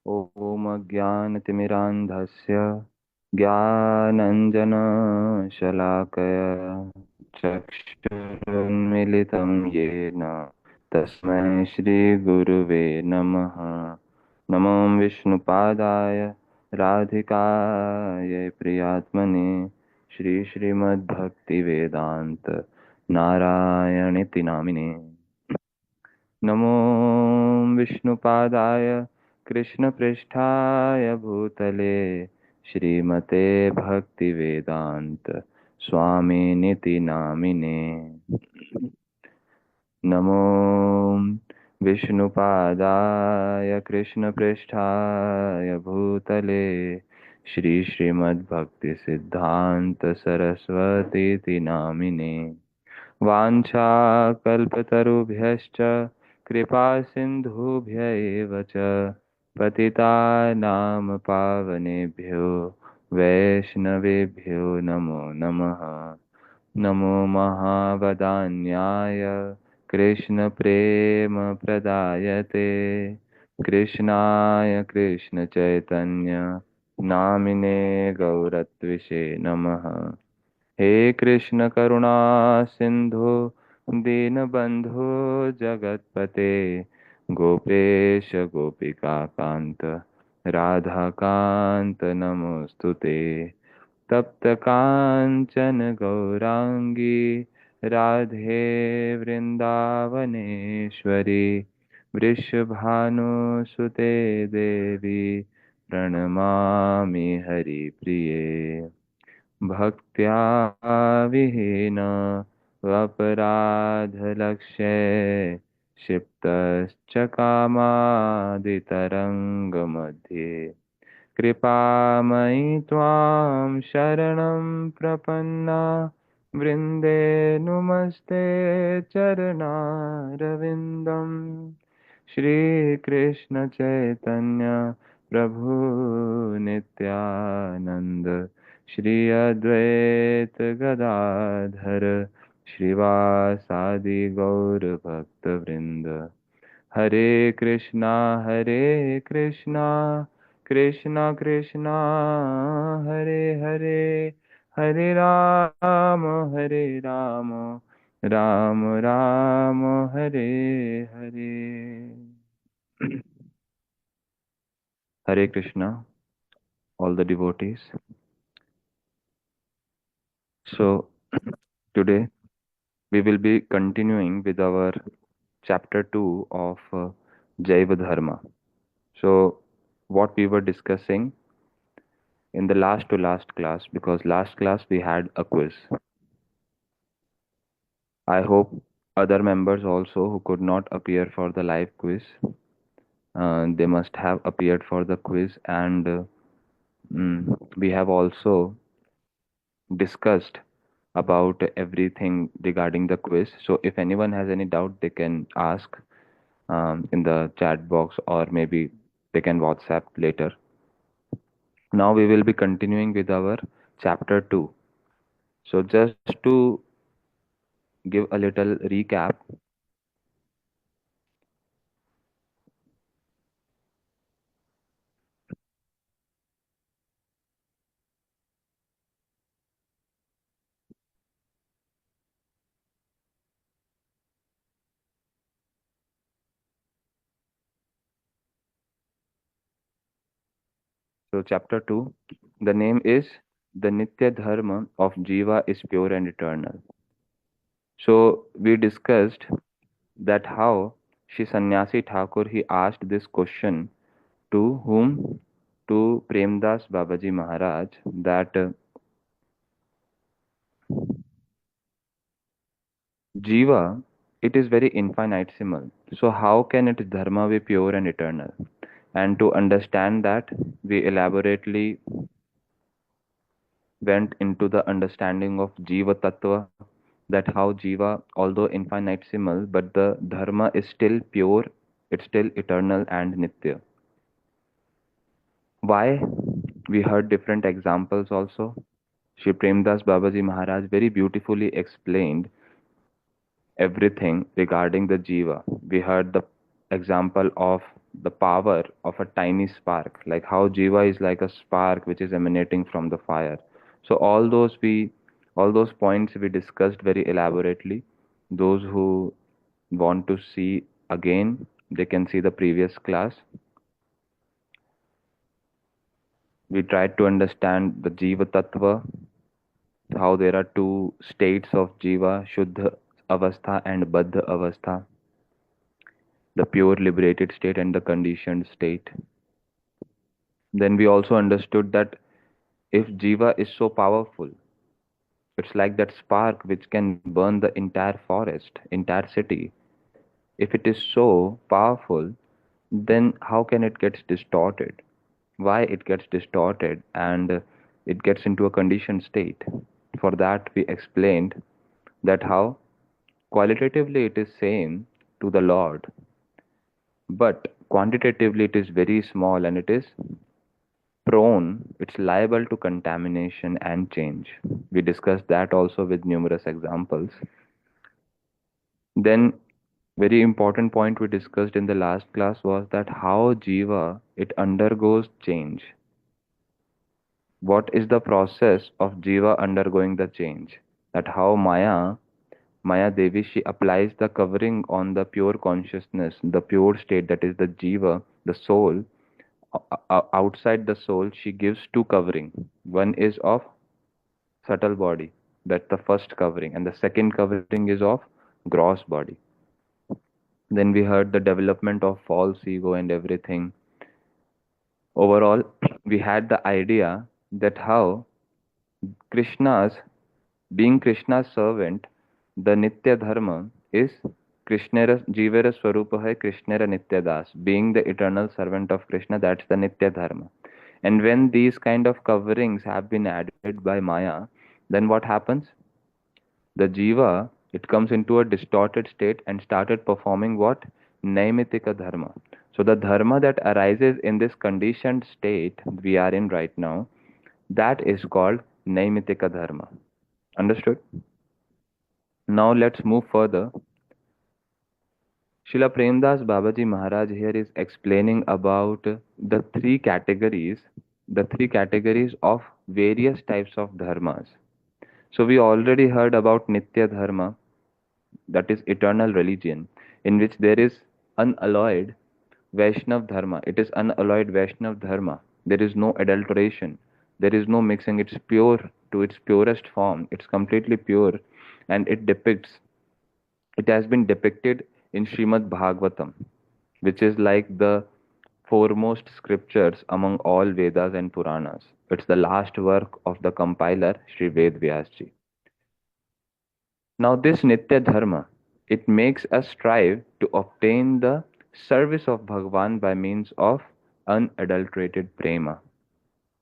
ॐ अज्ञानतिमिरान्धस्य ज्ञानञ्जनशलाकया चक्षुरुन्मिलितं येन तस्मै श्रीगुरुवे नमः। नमो विष्णुपादाय राधिकायै प्रियात्मने श्रीमद्भक्तिवेदान्त नारायणिति नामिने। नमो विष्णुपादाय कृष्णपृष्ठाय भूतले श्रीमते भक्तिवेदान्त स्वामिनिति नामिने। नमो विष्णुपादाय कृष्णपृष्ठाय भूतले श्रीमद्भक्तिसिद्धान्त सरस्वतीति नामिने। वाञ्छाकल्पतरुभ्यश्च कृपा सिन्धुभ्य एव च पतितानां पावनेभ्यो वैष्णवेभ्यो नमो नमः। नमो महावदान्याय कृष्णप्रेमप्रदायते कृष्णाय कृष्णचैतन्य नामिने गौरत्विषे नमः। हे कृष्ण करुणा सिंधु दीनबंधु जगतपते गोपेश गोपिका कांत राधा कांत नमोस्तुते। तप्त कांचन गौरांगी राधे वृंदावनेश्वरी वृषभानुसुते देवी प्रणमामि हरिप्रिये। भक्त्या विहीन अपराधलक्ष्ये क्षिप्तश्च कामादितरङ्गमध्ये कृपामयि त्वां शरणं प्रपन्ना वृन्दे नुमस्ते चरणारविन्दम्। श्रीकृष्ण चैतन्य प्रभु नित्यानंद श्री अद्वैत गदाधर श्रीवासादि गौर भक्त वृंद। हरे Krishna Krishna Krishna Hare Hare, Hare Hare Ram Ram Ram Hare Hare. Hare Krishna, all the devotees. So, today we will be continuing with our chapter 2 of Jaiva Dharma. So, what we were discussing in the last to last class, because last class we had a quiz. I hope other members also who could not appear for the live quiz, they must have appeared for the quiz, and we have also discussed about everything regarding the quiz. So if anyone has any doubt, they can ask in the chat box, or maybe they can WhatsApp later. Now we will be continuing with our chapter 2. So just to give a little recap, so chapter 2, the name is The Nitya Dharma of Jiva is Pure and Eternal. So we discussed that how Shri Sannyasi Thakur, he asked this question to whom? To Premdas Babaji Maharaj, that Jiva, it is very infinitesimal. So how can its dharma be pure and eternal? And to understand that, we elaborately went into the understanding of Jiva Tattva, that how Jiva, although infinitesimal, but the dharma is still pure, it's still eternal and Nitya. Why? We heard different examples also. Shri Premdas Babaji Maharaj very beautifully explained everything regarding the jiva. We heard the example of the power of a tiny spark, like how Jiva is like a spark which is emanating from the fire. So all those points we discussed very elaborately. Those who want to see again, they can see the previous class. We tried to understand the Jiva Tattva, how there are two states of Jiva, Shuddha Avastha and Baddha Avastha, the pure liberated state and the conditioned state. Then we also understood that if Jiva is so powerful, it's like that spark which can burn the entire forest, entire city. If it is so powerful, then how can it get distorted? Why it gets distorted and it gets into a conditioned state? For that we explained that how qualitatively it is same to the Lord, but quantitatively it is very small and it is prone, it's liable to contamination and change. We discussed that also with numerous examples. Then, very important point we discussed in the last class was that how Jiva it undergoes change. What is the process of Jiva undergoing the change? That how Maya Devi, she applies the covering on the pure consciousness, the pure state that is the Jiva, the soul. Outside the soul, she gives two covering. One is of subtle body, that's the first covering, and the second covering is of gross body. Then we heard the development of false ego and everything. Overall, we had the idea that how Krishna's, being Krishna's servant, the Nitya Dharma is Krishnera Jivera Swarupa hai Krishnera Nitya Das. Being the eternal servant of Krishna, that's the Nitya Dharma. And when these kind of coverings have been added by Maya, then what happens? The Jiva, it comes into a distorted state and started performing what? Naimittika Dharma. So the Dharma that arises in this conditioned state we are in right now, that is called Naimittika Dharma. Understood? Now let's move further. Srila Premdas Babaji Maharaj here is explaining about the three categories of various types of dharmas. So we already heard about Nitya Dharma, that is eternal religion, in which there is unalloyed Vaishnav Dharma. It is unalloyed Vaishnav Dharma. There is no adulteration. There is no mixing. It's pure to its purest form. It's completely pure, and it has been depicted in Srimad Bhagavatam, which is like the foremost scriptures among all Vedas and Puranas. It's the last work of the compiler, Sri Ved Vyasji. Now, this Nitya Dharma, it makes us strive to obtain the service of Bhagavan by means of unadulterated Prema.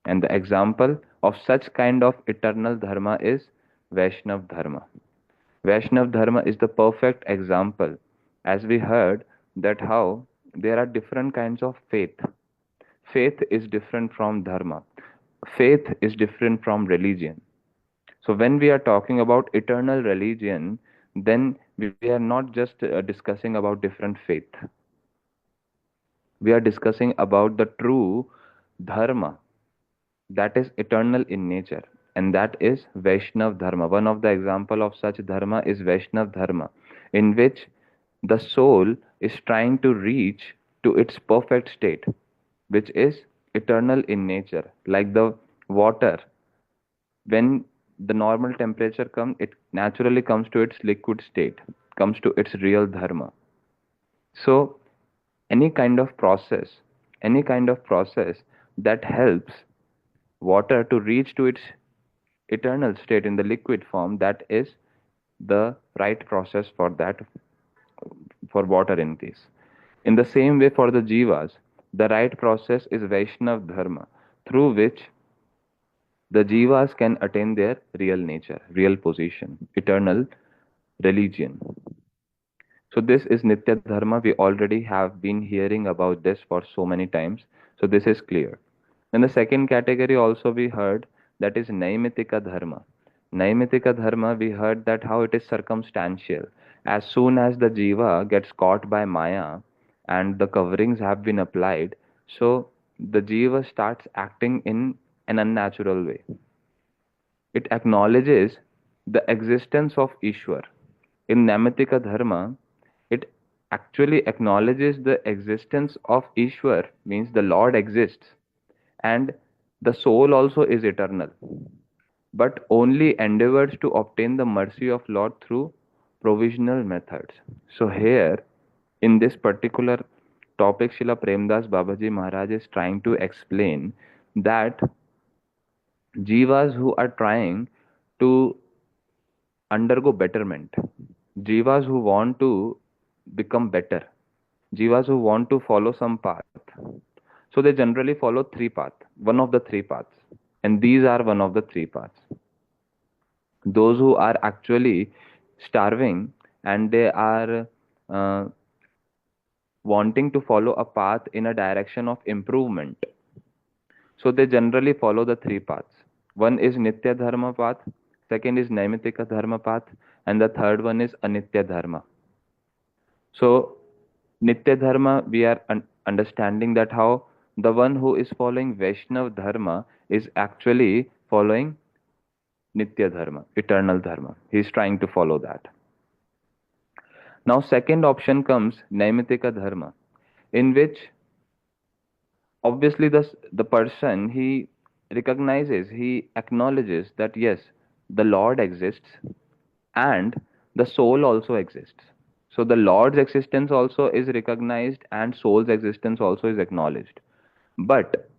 And the example of such kind of eternal Dharma is Vaishnav Dharma. Vaishnav Dharma is the perfect example, as we heard that how there are different kinds of faith. Faith is different from Dharma. Faith is different from religion. So when we are talking about eternal religion, then we are not just discussing about different faith. We are discussing about the true Dharma that is eternal in nature, and that is Vaishnav Dharma. One of the example of such Dharma is Vaishnav Dharma, in which the soul is trying to reach to its perfect state, which is eternal in nature, like the water. When the normal temperature comes, it naturally comes to its liquid state, comes to its real Dharma. So, any kind of process, any kind of process that helps water to reach to its eternal state in the liquid form, that is the right process for that, for water in case. In the same way, for the jivas, the right process is Vaishnav Dharma, through which the jivas can attain their real nature, real position, eternal religion. So this is Nitya Dharma. We already have been hearing about this for so many times. So this is clear. In the second category also we heard, that is Naimittika Dharma. Naimittika Dharma, we heard that how it is circumstantial. As soon as the jiva gets caught by Maya and the coverings have been applied, so the jiva starts acting in an unnatural way. It acknowledges the existence of Ishwar. In Naimittika Dharma, it actually acknowledges the existence of Ishwar, means the Lord exists, and the soul also is eternal, but only endeavors to obtain the mercy of Lord through provisional methods. So here, in this particular topic, Srila Premdas Babaji Maharaj is trying to explain that jivas who are trying to undergo betterment, jivas who want to become better, jivas who want to follow some path, so they generally follow three paths, one of the three paths, and these are one of the three paths. Those who are actually starving and they are uh, wanting to follow a path in a direction of improvement, so they generally follow the three paths. One is Nitya Dharma path, second is Naimittika Dharma path, and the third one is Anitya Dharma. So, Nitya Dharma, we are understanding that how the one who is following Vaishnava Dharma is actually following Nitya Dharma, eternal Dharma. He is trying to follow that. Now, second option comes Naimittika Dharma, in which obviously the person he recognizes, he acknowledges that yes, the Lord exists and the soul also exists. So the Lord's existence also is recognized and soul's existence also is acknowledged. But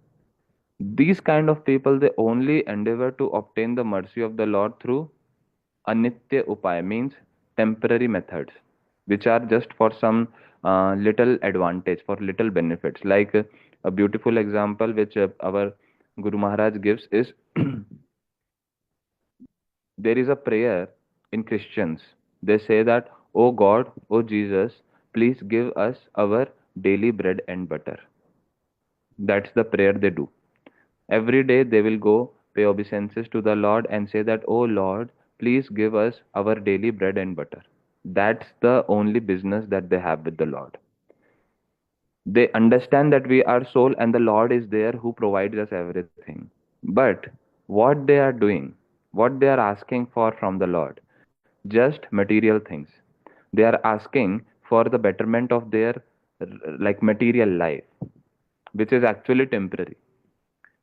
these kind of people, they only endeavor to obtain the mercy of the Lord through anitya upaya, means temporary methods, which are just for some little advantage, for little benefits. Like a beautiful example which our Guru Maharaj gives is there is a prayer in Christians. They say that, "Oh God, oh Jesus, please give us our daily bread and butter." That's the prayer they do. Every day they will go pay obeisances to the Lord and say that, "Oh Lord, please give us our daily bread and butter." That's the only business that they have with the Lord. They understand that we are soul and the Lord is there who provides us everything. But what they are doing, what they are asking for from the Lord, just material things. They are asking for the betterment of their like material life, which is actually temporary.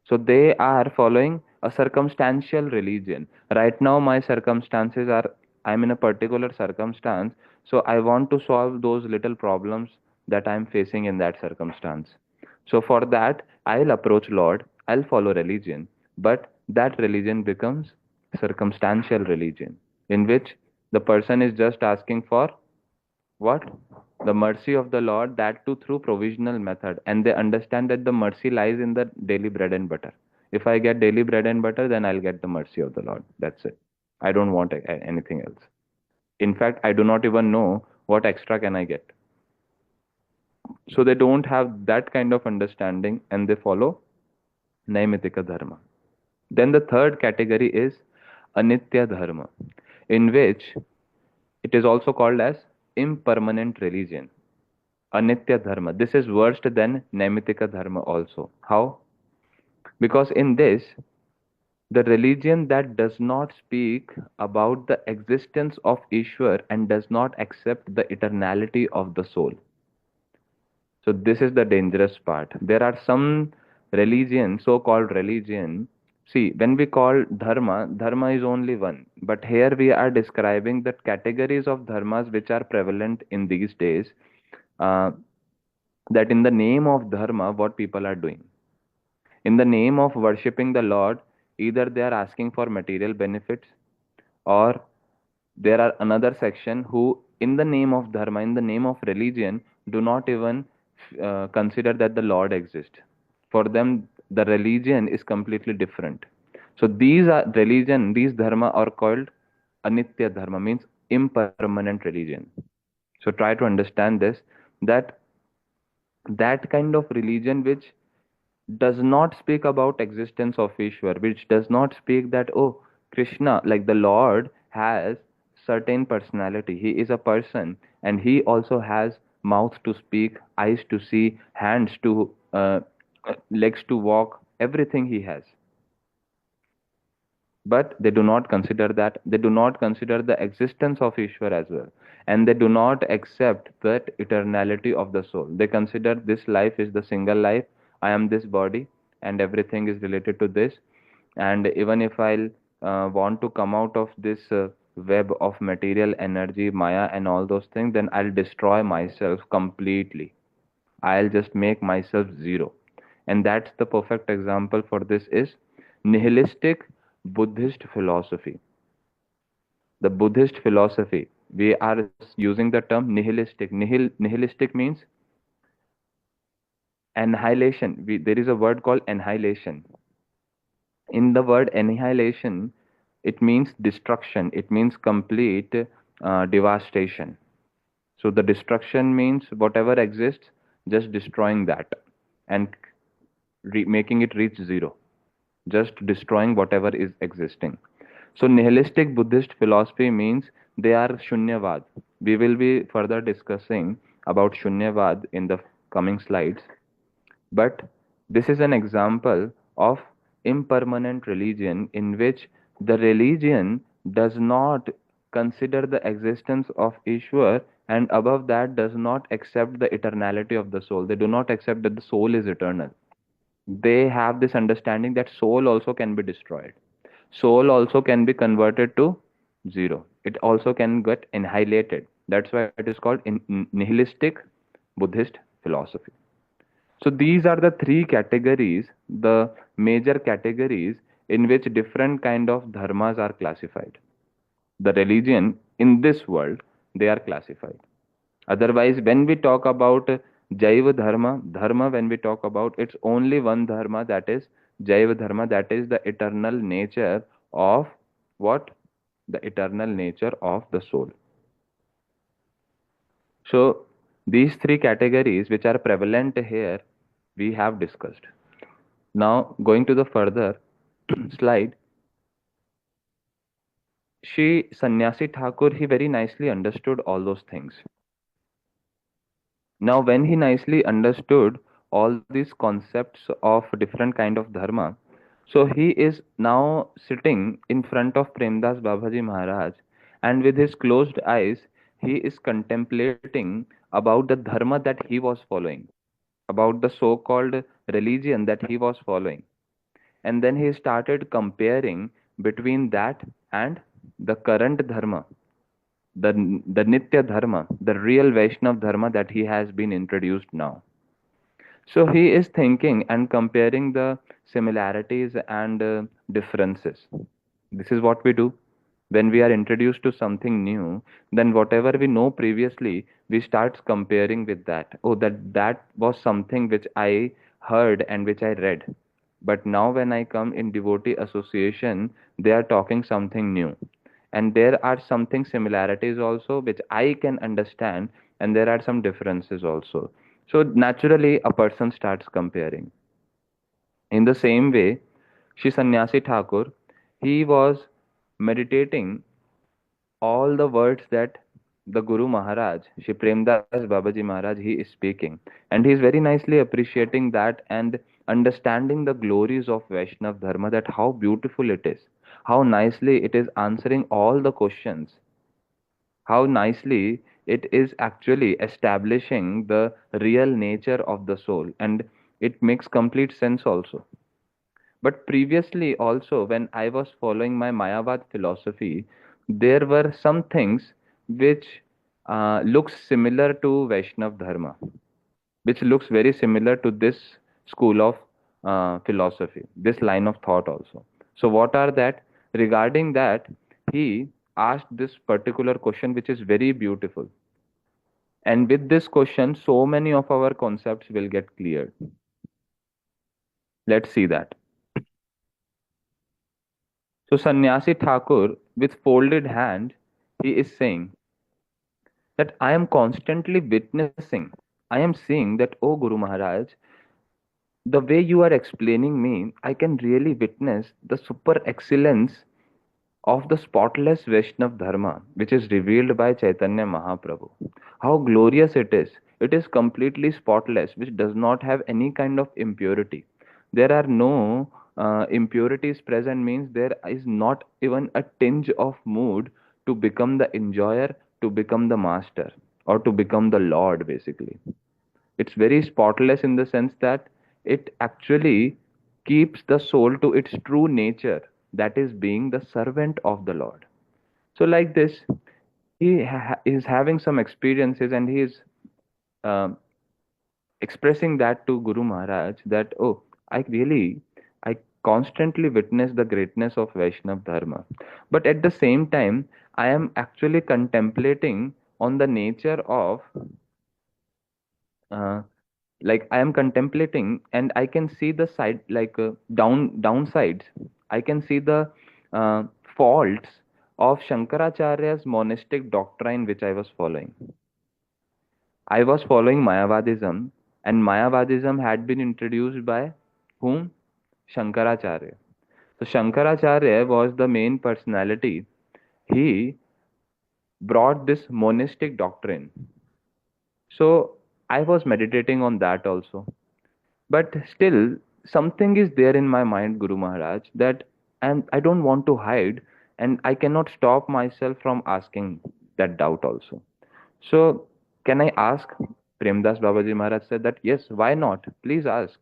So they are following a circumstantial religion. Right now, my circumstances are, I'm in a particular circumstance, so I want to solve those little problems that I'm facing in that circumstance. So for that, I'll approach Lord, I'll follow religion, but that religion becomes circumstantial religion, in which the person is just asking for what? The mercy of the Lord, that too through provisional method. And they understand that the mercy lies in the daily bread and butter. If I get daily bread and butter, then I'll get the mercy of the Lord. That's it. I don't want anything else. In fact, I do not even know what extra can I get. So they don't have that kind of understanding and they follow Naimittika Dharma. Then the third category is Anitya Dharma, in which it is also called as impermanent religion. Anitya Dharma. This is worse than Naimittika Dharma also. How? Because in this, the religion that does not speak about the existence of Ishwar and does not accept the eternality of the soul. So this is the dangerous part. There are some religion, so-called religion. See, when we call dharma, dharma is only one. But here we are describing the categories of dharmas which are prevalent in these days. Uh, that in the name of dharma, what people are doing. In the name of worshipping the Lord, either they are asking for material benefits, or there are another section who, in the name of dharma, in the name of religion, do not even consider that the Lord exists. For them, the religion is completely different. So these are religion, these dharma are called anitya dharma, means impermanent religion. So try to understand this, that that kind of religion which does not speak about existence of Ishwar, which does not speak that, oh, Krishna, like the Lord, has certain personality. He is a person and he also has mouth to speak, eyes to see, hands to legs to walk, everything he has. But they do not consider that. They do not consider the existence of Ishwar as well. And they do not accept that eternality of the soul. They consider this life is the single life. I am this body, and everything is related to this. And even if I'll want to come out of this web of material energy, Maya, and all those things, then I'll destroy myself completely. I'll just make myself zero. And that's the perfect example for this is nihilistic Buddhist philosophy. The Buddhist philosophy, we are using the term nihilistic. Nihilistic means annihilation. There is a word called annihilation. In the word annihilation, it means destruction, it means complete devastation. So the destruction means whatever exists, just destroying that and making it reach zero, just destroying whatever is existing. So nihilistic Buddhist philosophy means they are Sunyavad. We will be further discussing about Sunyavad in the coming slides. But this is an example of impermanent religion in which the religion does not consider the existence of Ishwar, and above that does not accept the eternality of the soul. They do not accept that the soul is eternal. They have this understanding that soul also can be destroyed. Soul also can be converted to zero. It also can get annihilated. That's why it is called nihilistic Buddhist philosophy. So these are the three categories, the major categories in which different kind of dharmas are classified. The religion in this world, they are classified. Otherwise, when we talk about Jaiva Dharma, when we talk about, it's only one Dharma, that is Jaiva Dharma, that is the eternal nature of what? The eternal nature of the soul. So these three categories which are prevalent here, we have discussed. Now going to the further slide, Shri Sannyasi Thakur, he very nicely understood all those things. Now, when he nicely understood all these concepts of different kind of dharma, so he is now sitting in front of Premdas Babaji Maharaj, and with his closed eyes, he is contemplating about the dharma that he was following, about the so-called religion that he was following. And then he started comparing between that and the current dharma, the Nitya Dharma, the real Vaishnav Dharma that he has been introduced now. So he is thinking and comparing the similarities and differences. This is what we do. When we are introduced to something new, then whatever we know previously, we start comparing with that. Oh, that was something which I heard and which I read. But now when I come in devotee association, they are talking something new. And there are something similarities also which I can understand, and there are some differences also. So naturally, a person starts comparing. In the same way, Shri Sannyasi Thakur, he was meditating all the words that the Guru Maharaj, Shri Premdas Babaji Maharaj, he is speaking. And he is very nicely appreciating that and understanding the glories of Vaishnav Dharma, that how beautiful it is, how nicely it is answering all the questions, how nicely it is actually establishing the real nature of the soul, and it makes complete sense also. But previously also, when I was following my Mayavad philosophy, there were some things which looks similar to Vaishnav Dharma, which looks very similar to this school of philosophy, this line of thought also. So what are that? Regarding that, he asked this particular question, which is very beautiful. And with this question, so many of our concepts will get cleared. Let's see that. So Sannyasi Thakur, with folded hand, he is saying that I am constantly witnessing, I am seeing that, O Guru Maharaj, the way you are explaining me, I can really witness the super excellence of the spotless Vaishnav Dharma, which is revealed by Chaitanya Mahaprabhu. How glorious it is. It is completely spotless, which does not have any kind of impurity. There are no impurities present, means there is not even a tinge of mood to become the enjoyer, to become the master, or to become the Lord, basically. It's very spotless in the sense that it actually keeps the soul to its true nature, that is, being the servant of the Lord. So, like this, is having some experiences, and he is uh, expressing that to Guru Maharaj that, oh, I constantly witness the greatness of Vaishnav Dharma. But at the same time, I am actually contemplating on the nature of uh, like I am contemplating, and I can see the side, like downsides. I can see the uh, faults of Shankaracharya's monastic doctrine, which I was following. I was following Mayavadism, and Mayavadism had been introduced by whom? Shankaracharya. So Shankaracharya was the main personality. He brought this monastic doctrine. So I was meditating on that also. But still, something is there in my mind, Guru Maharaj, that, and I don't want to hide, and I cannot stop myself from asking that doubt also. So, can I ask? Premdas Babaji Maharaj said that, yes, why not? Please ask.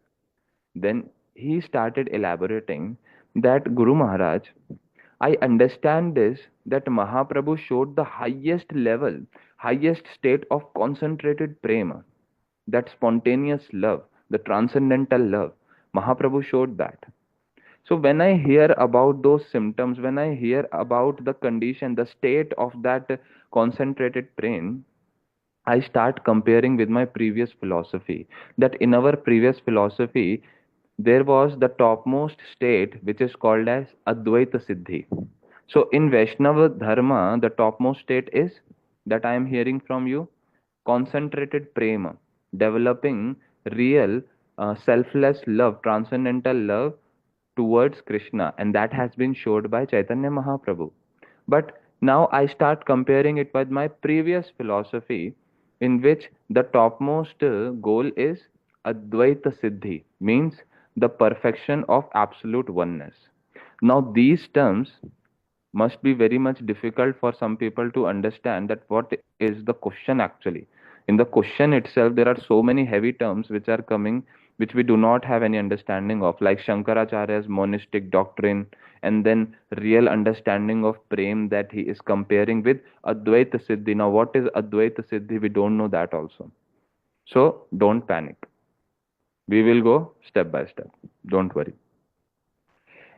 Then he started elaborating that, Guru Maharaj, I understand this, that Mahaprabhu showed the highest level, highest state of concentrated prema, that spontaneous love, the transcendental love. Mahaprabhu showed that. So when I hear about those symptoms, when I hear about the condition, the state of that concentrated prema, I start comparing with my previous philosophy. That in our previous philosophy, there was the topmost state which is called as Advaita Siddhi. So in Vaishnava Dharma, the topmost state is that I am hearing from you, concentrated prema, developing real selfless love, transcendental love towards Krishna, and that has been showed by Chaitanya Mahaprabhu. But now I start comparing it with my previous philosophy, in which the topmost goal is Advaita Siddhi, means the perfection of absolute oneness. Now, these terms must be very much difficult for some people to understand that what is the question actually. In the question itself, there are so many heavy terms which are coming, which we do not have any understanding of, like Shankaracharya's monistic doctrine, and then real understanding of Prem that he is comparing with Advaita Siddhi. Now, what is Advaita Siddhi? We don't know that also. So, don't panic. We will go step by step. Don't worry.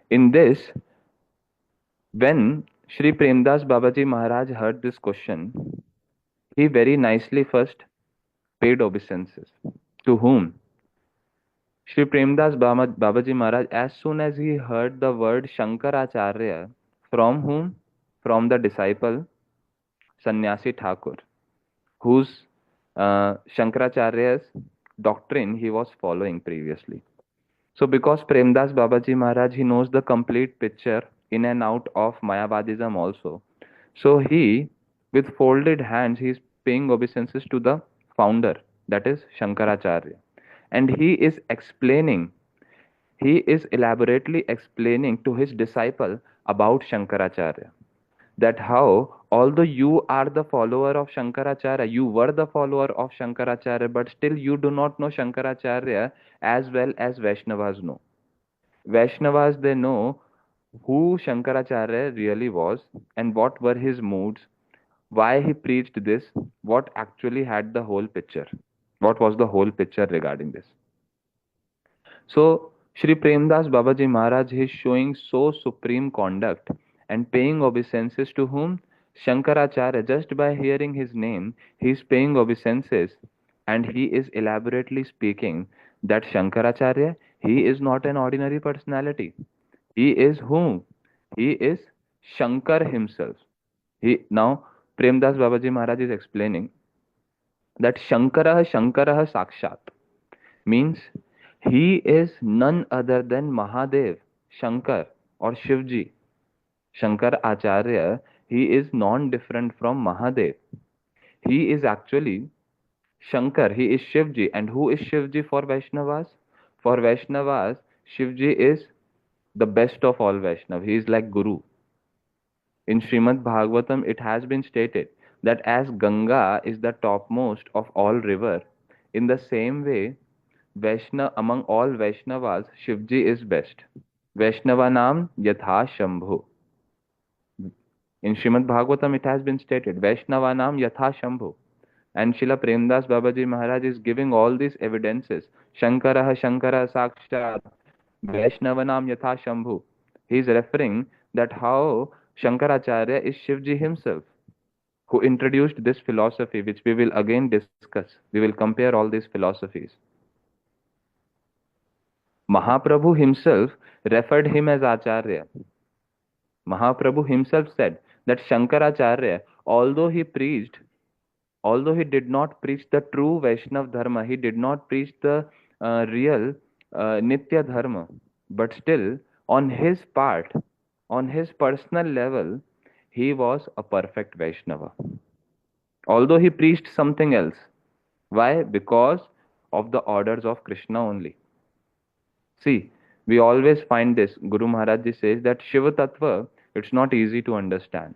In this, when Sri Premdas Babaji Maharaj heard this question, he very nicely first paid obeisances. To whom? Sri Premdas Babaji Maharaj, as soon as he heard the word Shankaracharya, from whom? From the disciple Sannyasi Thakur, whose Shankaracharya's doctrine he was following previously. So, because Premdas Babaji Maharaj, he knows the complete picture in and out of Mayavadism also. So, he, with folded hands, he is paying obeisances to the founder, that is Shankaracharya. And he is elaborately explaining to his disciple about Shankaracharya. That how, although you are the follower of Shankaracharya, you were the follower of Shankaracharya, but still you do not know Shankaracharya as well as Vaishnavas know. Vaishnavas, they know who Shankaracharya really was and what were his moods, why he preached this, what actually had the whole picture, what was the whole picture regarding this. So, Sri Premdas Babaji Maharaj is showing so supreme conduct and paying obeisances to whom? Shankaracharya. Just by hearing his name, he is paying obeisances, and he is elaborately speaking that Shankaracharya, he is not an ordinary personality. He is whom? He is Shankar himself. Now Premdas Babaji Maharaj is explaining that Shankara Sakshat means he is none other than Mahadev, Shankar or Shivji. Shankar Acharya, he is non different from Mahadev. He is actually Shankar, he is Shivji. And who is Shivji for Vaishnavas? For Vaishnavas, Shivji is the best of all Vaishnav. He is like Guru. In Srimad Bhagavatam, it has been stated that as Ganga is the topmost of all river, in the same way, among all Vaishnavas, Shivji is best. Vaishnavanam yatha Shambhu. In Srimad Bhagavatam, it has been stated, Vaishnavanam yatha Shambhu. And Srila Premdas Babaji Maharaj is giving all these evidences. Shankara Shankara Sakshat, Vaishnavanam yatha Shambhu. He is referring that how Shankaracharya is Shivji himself, who introduced this philosophy, which we will again discuss. We will compare all these philosophies. Mahaprabhu himself referred him as Acharya. Mahaprabhu himself said that Shankaracharya, although he did not preach the true Vaishnav Dharma, he did not preach the real Nitya Dharma, but still, on his part, on his personal level, he was a perfect Vaishnava. Although he preached something else. Why? Because of the orders of Krishna only. See, we always find this. Guru Maharaj Ji says that Shiva Tattva, it's not easy to understand.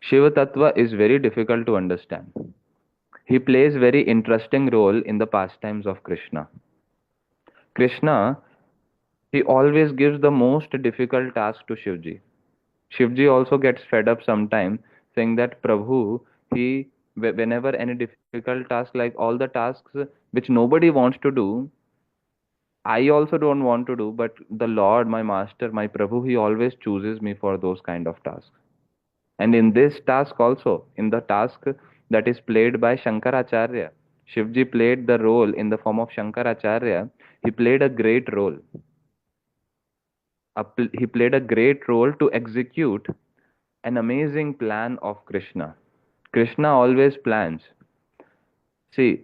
Shiva Tattva is very difficult to understand. He plays very interesting role in the pastimes of Krishna. Krishna, he always gives the most difficult task to Shivji. Shivji also gets fed up sometime, saying that Prabhu, whenever any difficult task, like all the tasks which nobody wants to do, I also don't want to do, but the Lord, my Master, my Prabhu, he always chooses me for those kind of tasks. And in this task also, in the task that is played by Shankaracharya, Shivji played the role in the form of Shankaracharya. He played a great role. He played a great role to execute an amazing plan of Krishna. Krishna always plans. See,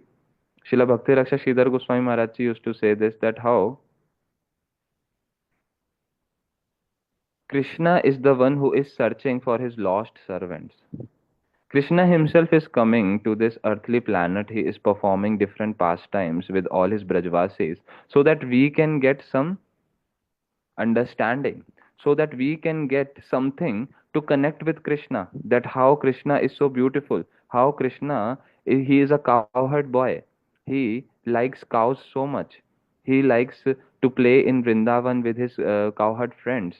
Srila Bhakti Raksha Sridhar Goswami Maharaj Ji used to say this, that how Krishna is the one who is searching for his lost servants. Krishna himself is coming to this earthly planet. He is performing different pastimes with all his Brajvasis so that we can get some understanding, so that we can get something to connect with Krishna, that how Krishna is so beautiful, how Krishna, he is a cowherd boy. He likes cows so much. He likes to play in Vrindavan with his cowherd friends.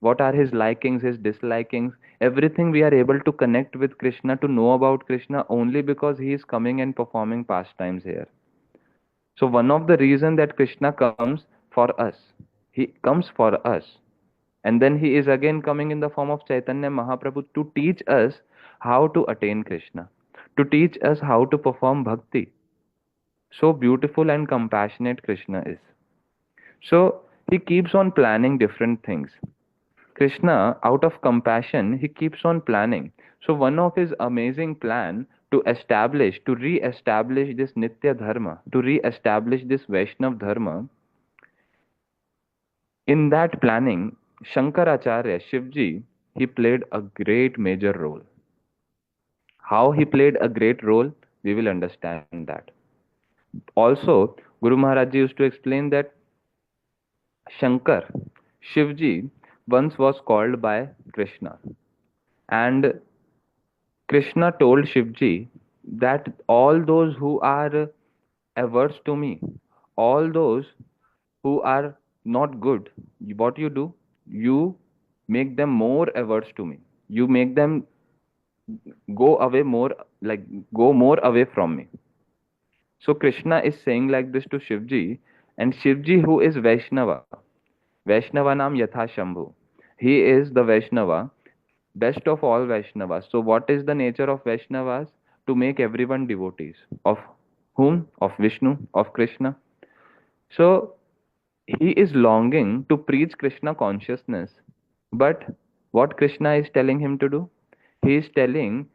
What are his likings, his dislikings? Everything we are able to connect with Krishna, to know about Krishna, only because he is coming and performing pastimes here. So one of the reasons that Krishna comes for us, he comes for us. And then he is again coming in the form of Chaitanya Mahaprabhu to teach us how to attain Krishna, to teach us how to perform bhakti. So beautiful and compassionate Krishna is. So he keeps on planning different things. Krishna, out of compassion, he keeps on planning. So one of his amazing plan to establish, to re-establish this Nitya Dharma, to re-establish this Vaishnav Dharma, in that planning, Shankaracharya, Shivji, he played a great major role. How he played a great role, we will understand that. Also, Guru Maharaj Ji used to explain that Shankar, Shivji, once was called by Krishna. And Krishna told Shivji that all those who are averse to me, all those who are not good, what you do? You make them more averse to me. You make them go away more, like go more away from me. So Krishna is saying like this to Shivji, and Shivji, who is Vaishnava, Vaishnavanam Yatha Shambhu. He is the Vaishnava, best of all Vaishnavas. So what is the nature of Vaishnavas? To make everyone devotees. Of whom? Of Vishnu, of Krishna. So he is longing to preach Krishna consciousness. But what Krishna is telling him to do? He is telling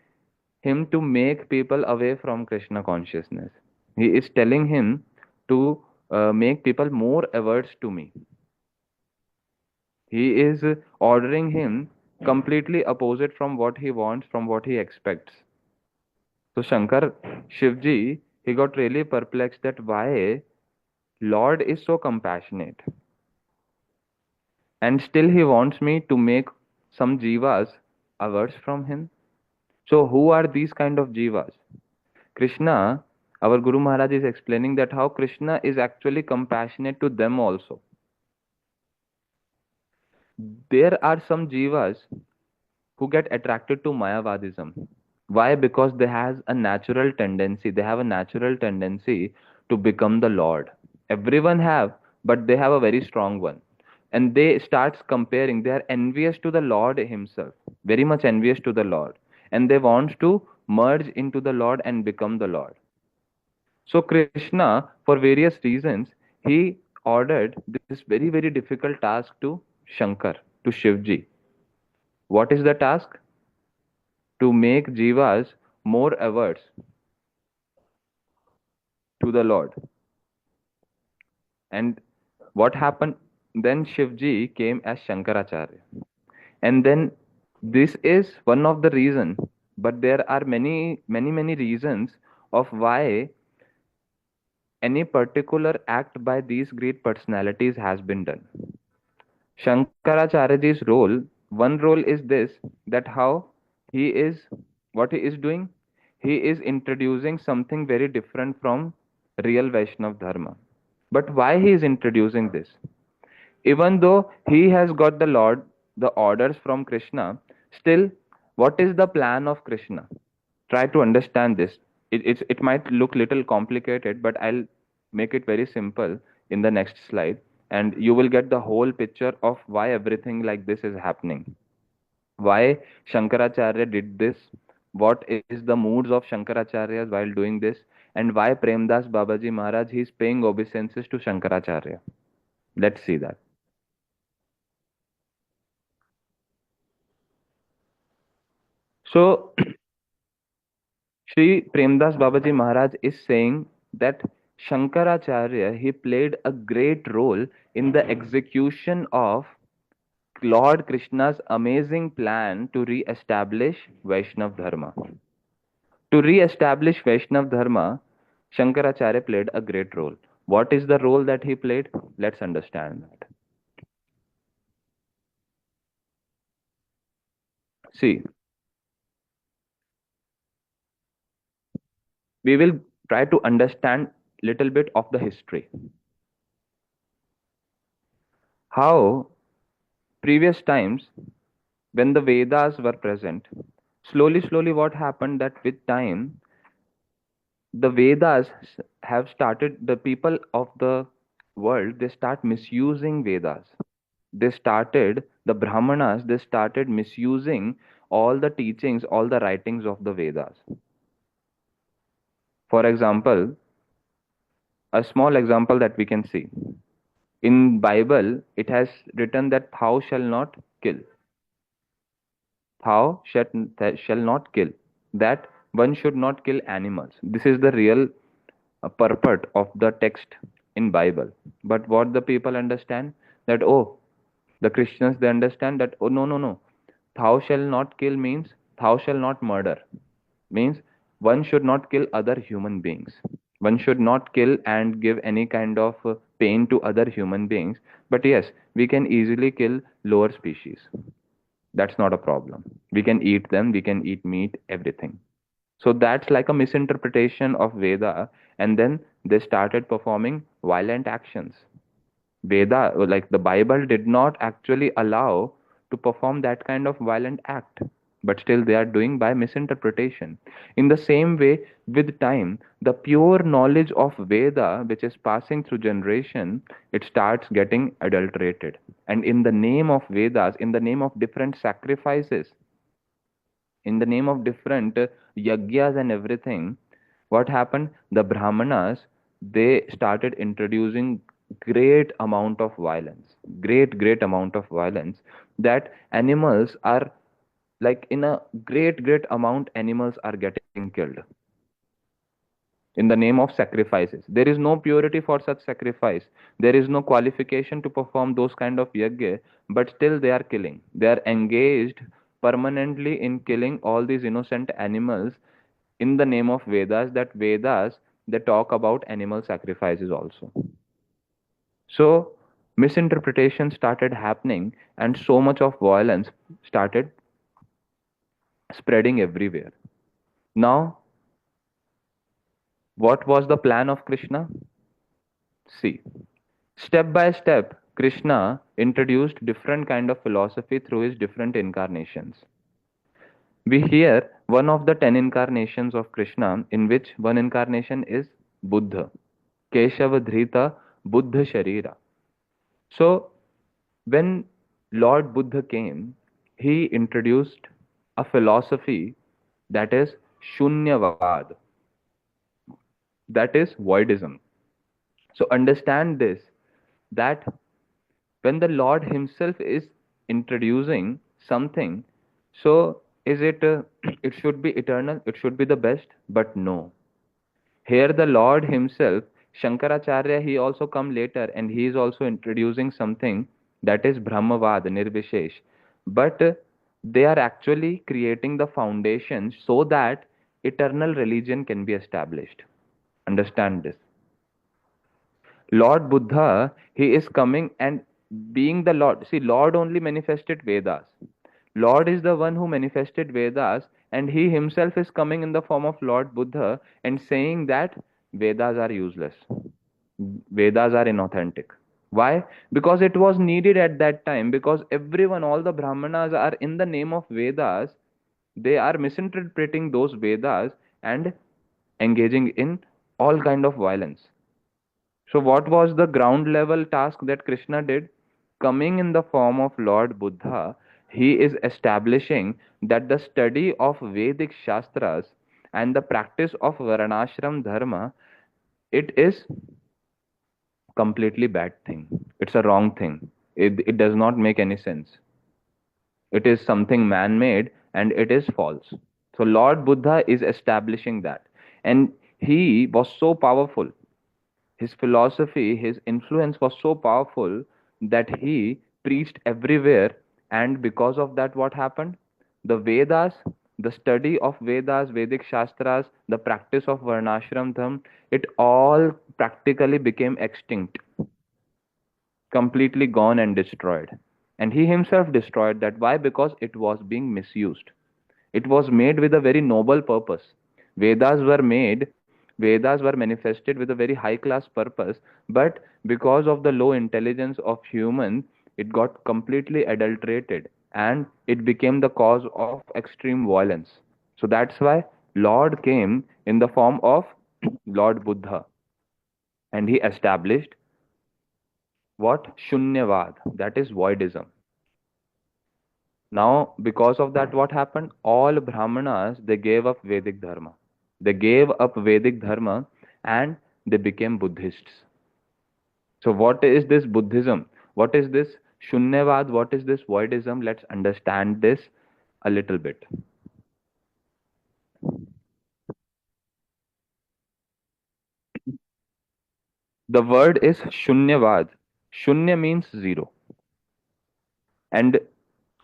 him to make people away from Krishna consciousness. He is telling him to make people more averse to me. He is ordering him completely opposite from what he wants, from what he expects. So Shankar, Shivji, he got really perplexed that why Lord is so compassionate and still he wants me to make some jivas averse from him. So who are these kind of jivas? Krishna, our Guru Maharaj is explaining that how Krishna is actually compassionate to them also. There are some jivas who get attracted to Mayavadism. Why? Because they have a natural tendency to become the Lord. Everyone have, but they have a very strong one. And they starts comparing, they are envious to the Lord himself, very much envious to the Lord. And they want to merge into the Lord and become the Lord. So Krishna, for various reasons, he ordered this very, very difficult task to Shankar, to Shivji. What is the task? To make jivas more averse to the Lord. And what happened? Then Shivji came as Shankaracharya. And then this is one of the reason, but there are many, many, many reasons of why any particular act by these great personalities has been done. Shankaracharya's role, one role is this, that how he is, what he is doing, he is introducing something very different from real Vaishnav Dharma. But why he is introducing this? Even though he has got the orders from Krishna, still, what is the plan of Krishna? Try to understand this. It might look little complicated, but I'll make it very simple in the next slide, and you will get the whole picture of why everything like this is happening. Why Shankaracharya did this? What is the moods of Shankaracharyas while doing this? And why Premdas Babaji Maharaj he is paying obeisances to Shankaracharya? Let's see that. So Sri Premdas Babaji Maharaj is saying that Shankaracharya he played a great role in the execution of Lord Krishna's amazing plan to re-establish Vaishnav Dharma. To re-establish Vaishnav Dharma, Shankaracharya played a great role. What is the role that he played? Let's understand that. See, we will try to understand little bit of the history. How previous times when the Vedas were present, slowly, slowly, what happened that with time, the Vedas have started, the people of the world, they start misusing Vedas. They started, the Brahmanas, they started misusing all the teachings, all the writings of the Vedas. For example, a small example that we can see. In Bible, it has written that thou shall not kill. Thou shall not kill. That one should not kill animals. This is the real purport of the text in Bible. But what the people understand that oh, the Christians they understand that oh no no no, thou shall not kill means thou shall not murder, means one should not kill other human beings. One should not kill and give any kind of pain to other human beings. But yes, we can easily kill lower species. That's not a problem. We can eat them, we can eat meat, everything. So that's like a misinterpretation of Veda, and then they started performing violent actions. Veda, like the Bible, did not actually allow to perform that kind of violent act, but still they are doing by misinterpretation. In the same way, with time, the pure knowledge of Veda, which is passing through generation, it starts getting adulterated. And in the name of Vedas, in the name of different sacrifices, in the name of different yagyas and everything, what happened? The Brahmanas, they started introducing great amount of violence, great amount of violence, that animals are like in a great amount animals are getting killed in the name of sacrifices. There is no purity for such sacrifice. There is no qualification to perform those kind of yajna, but still they are killing. They are engaged permanently in killing all these innocent animals in the name of Vedas, that Vedas, they talk about animal sacrifices also. So misinterpretation started happening, and so much of violence started spreading everywhere. Now, what was the plan of Krishna? See, step by step, Krishna introduced different kind of philosophy through his different incarnations. We hear one of the 10 incarnations of Krishna, in which one incarnation is Buddha, Keshava Dhrita Buddha Sharira. So, when Lord Buddha came, he introduced a philosophy that is Sunyavad, that is Voidism. So, understand this, that when the Lord Himself is introducing something, so is it, it should be eternal, it should be the best, but no. Here the Lord Himself, Shankaracharya, he also come later and he is also introducing something that is Brahmavada, Nirvishesh. But they are actually creating the foundation so that eternal religion can be established. Understand this. Lord Buddha, he is coming and being the Lord. See, Lord only manifested Vedas. Lord is the one who manifested Vedas, and he himself is coming in the form of Lord Buddha and saying that Vedas are useless. Vedas are inauthentic. Why? Because it was needed at that time, because everyone, all the Brahmanas are in the name of Vedas, they are misinterpreting those Vedas and engaging in all kind of violence. So, what was the ground level task that Krishna did? Coming in the form of Lord Buddha, he is establishing that the study of Vedic Shastras and the practice of Varnashram Dharma, it is completely bad thing. It's a wrong thing. It does not make any sense. It is something man made and it is false. So, Lord Buddha is establishing that. And he was so powerful, his philosophy, his influence was so powerful that he preached everywhere. And because of that, what happened? The Vedas, the study of Vedas, Vedic Shastras, the practice of Varnashram Dharma, it all practically became extinct, completely gone and destroyed. And he himself destroyed that. Why? Because it was being misused. It was made with a very noble purpose. Vedas were made, Vedas were manifested with a very high class purpose, but because of the low intelligence of humans, it got completely adulterated and it became the cause of extreme violence. So that's why Lord came in the form of Lord Buddha, and he established what? Shunyavad, that is voidism. Now, because of that, what happened? All Brahmanas, they gave up Vedic Dharma. They gave up Vedic Dharma and they became Buddhists. So, what is this Buddhism? What is this Shunyavad? What is this Voidism? Let's understand this a little bit. The word is Shunyavad. Shunya means zero. And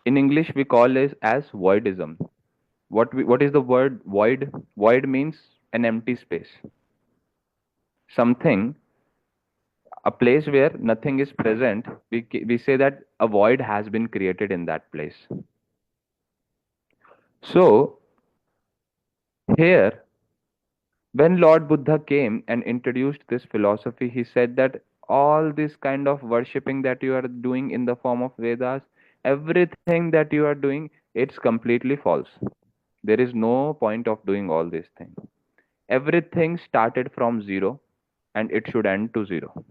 in English, we call it as Voidism. What is the word void? Void means an empty space. Something, a place where nothing is present, we say that a void has been created in that place. So here, when Lord Buddha came and introduced this philosophy, he said that all this kind of worshipping that you are doing in the form of Vedas, everything that you are doing, it's completely false. There is no point of doing all these things. Everything started from zero and it should end to zero.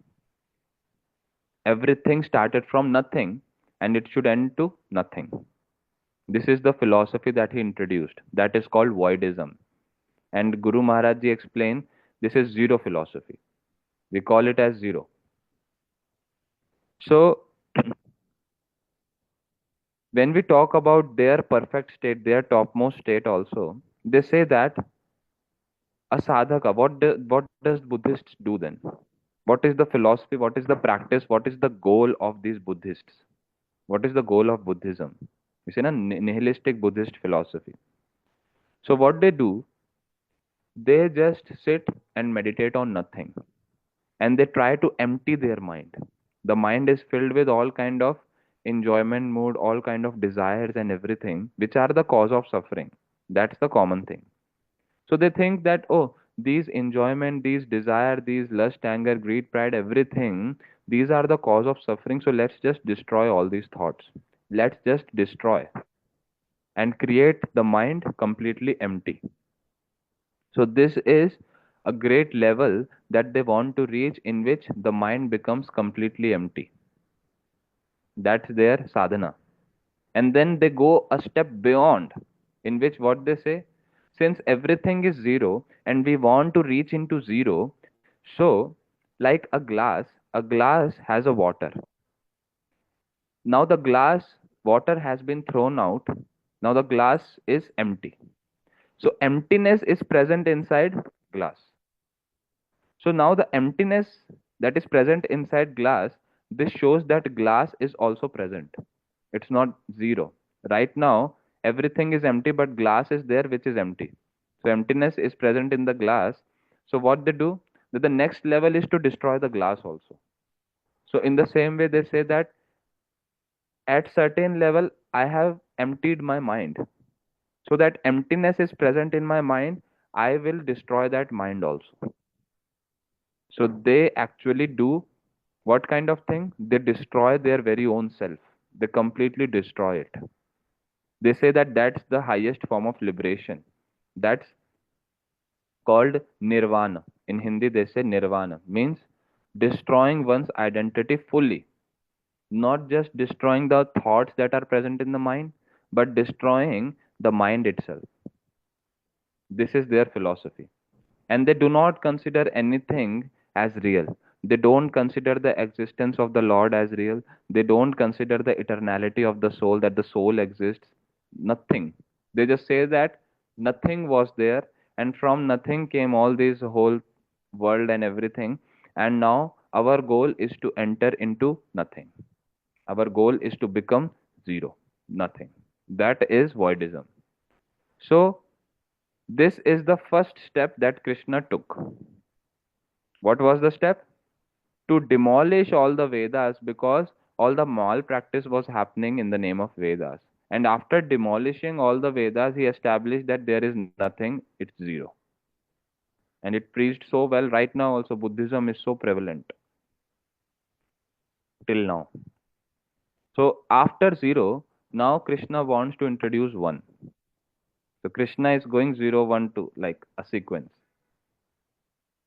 Everything started from nothing and it should end to nothing. This is the philosophy that he introduced. That is called Voidism. And Guru Maharaj Ji explained this is zero philosophy. We call it as zero. So, when we talk about their perfect state, their topmost state also, they say that a sadhaka, what does Buddhists do then? What is the philosophy? What is the practice? What is the goal of these Buddhists? What is the goal of Buddhism? It's in a nihilistic Buddhist philosophy. So what they do, They just sit and meditate on nothing, and they try to empty their mind. The mind is filled with all kind of enjoyment mood, all kind of desires and everything, which are the cause of suffering. That's the common thing. So they think that, oh, these enjoyment, these desire, these lust, anger, greed, pride, everything, these are the cause of suffering. So let's just destroy all these thoughts. Let's just destroy and create the mind completely empty. So this is a great level that they want to reach, in which the mind becomes completely empty. That's their sadhana. And then they go a step beyond, in which what they say, since everything is zero and we want to reach into zero, so like a glass has a water. Now the glass water has been thrown out. Now the glass is empty. So emptiness is present inside glass. So now the emptiness that is present inside glass, this shows that glass is also present. It's not zero. Right now, everything is empty, but glass is there, which is empty. So emptiness is present in the glass. So what they do, that the next level is to destroy the glass also. So in the same way, they say that at certain level, I have emptied my mind. So that emptiness is present in my mind, I will destroy that mind also. So they actually do what kind of thing? They destroy their very own self. They completely destroy it. They say that that's the highest form of liberation. That's called nirvana. In Hindi, they say nirvana means destroying one's identity fully, not just destroying the thoughts that are present in the mind, but destroying the mind itself. This is their philosophy. And they do not consider anything as real. They don't consider the existence of the Lord as real. They don't consider the eternality of the soul, that the soul exists. Nothing. They just say that nothing was there, and from nothing came all this whole world and everything. And now our goal is to enter into nothing. Our goal is to become zero, nothing. That is voidism. So, this is the first step that Krishna took. What was the step? To demolish all the Vedas, because all the malpractice was happening in the name of Vedas. And after demolishing all the Vedas, he established that there is nothing, it's zero. And it preached so well. Right now, also, Buddhism is so prevalent till now. So, after zero, now Krishna wants to introduce one. So, Krishna is going zero, one, two, like a sequence.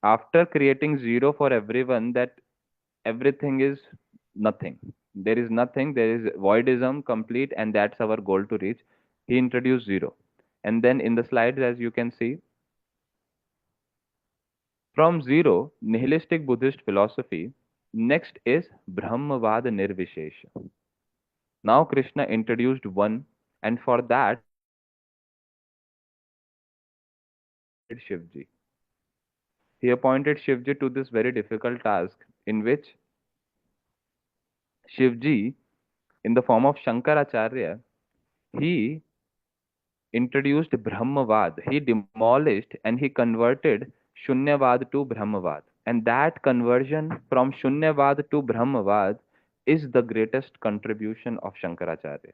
After creating zero for everyone, that everything is nothing. There is nothing, there is voidism complete, and that's our goal to reach. He introduced zero. And then in the slides, as you can see, from zero, nihilistic Buddhist philosophy, next is Brahmavada Nirvishesha. Now Krishna introduced one, and for that, Shivji. He appointed Shivji to this very difficult task, in which Shivji, in the form of Shankaracharya, he introduced Brahmavad. He demolished and he converted Sunyavad to Brahmavad. And that conversion from Sunyavad to Brahmavad is the greatest contribution of Shankaracharya.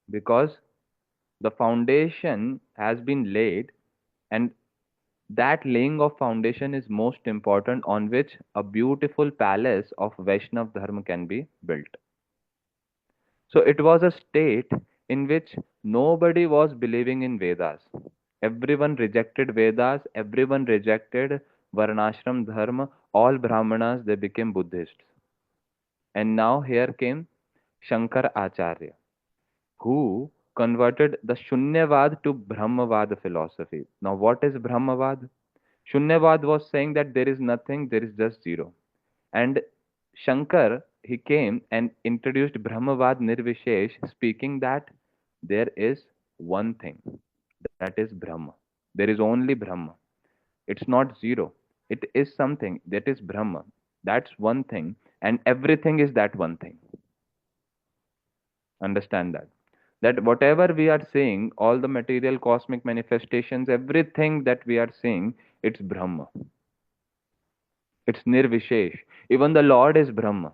Because the foundation has been laid, and that laying of foundation is most important, on which a beautiful palace of Vaishnava Dharma can be built. So it was a state in which nobody was believing in Vedas. Everyone rejected Vedas, everyone rejected Varnashram Dharma, all Brahmanas, they became Buddhists. And now here came Shankaracharya, who converted the Shunyavad to Brahmavad philosophy. Now, what is Brahmavad? Shunyavad was saying that there is nothing, there is just zero. And Shankar, he came and introduced Brahmavad Nirvishesh, speaking that there is one thing, that is Brahma. There is only Brahma. It's not zero. It is something that is Brahma. That's one thing, and everything is that one thing. Understand that. That whatever we are seeing, all the material cosmic manifestations, everything that we are seeing, it's Brahma. It's Nirvishesh. Even the Lord is Brahma.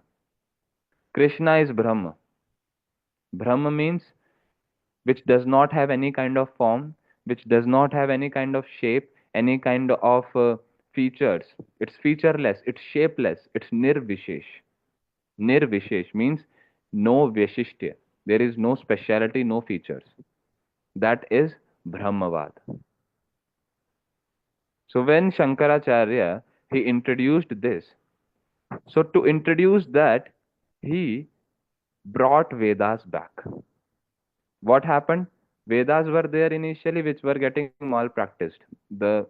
Krishna is Brahma. Brahma means which does not have any kind of form, which does not have any kind of shape, any kind of features. It's featureless, it's shapeless, it's Nirvishesh. Nirvishesh means no Vishishtya. There is no speciality, no features. That is Brahmavad. So when Shankaracharya he introduced this, so to introduce that, he brought Vedas back. What happened? Vedas were there initially, which were getting malpracticed. The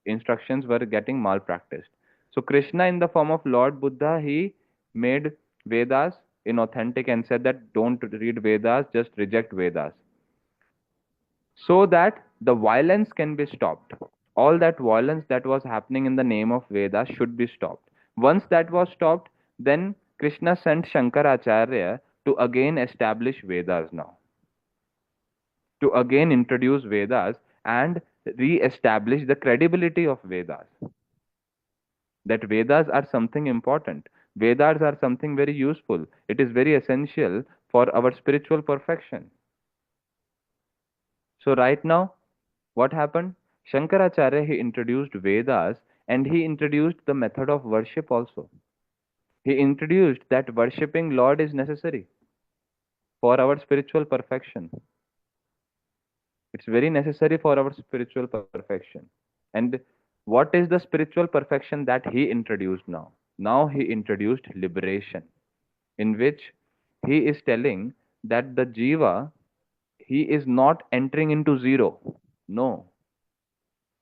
instructions were getting malpracticed. So Krishna, in the form of Lord Buddha, he made Vedas inauthentic and said that don't read Vedas, just reject Vedas, so that the violence can be stopped. All that violence that was happening in the name of Vedas should be stopped. Once that was stopped, then Krishna sent Shankaracharya to again establish Vedas now, to again introduce Vedas and re-establish the credibility of Vedas. That Vedas are something important. Vedas are something very useful. It is very essential for our spiritual perfection. So right now, what happened? Shankaracharya, he introduced Vedas and he introduced the method of worship also. He introduced that worshipping Lord is necessary for our spiritual perfection. It's very necessary for our spiritual perfection. And what is the spiritual perfection that he introduced now? Now he introduced liberation, in which he is telling that the Jiva, he is not entering into zero. No.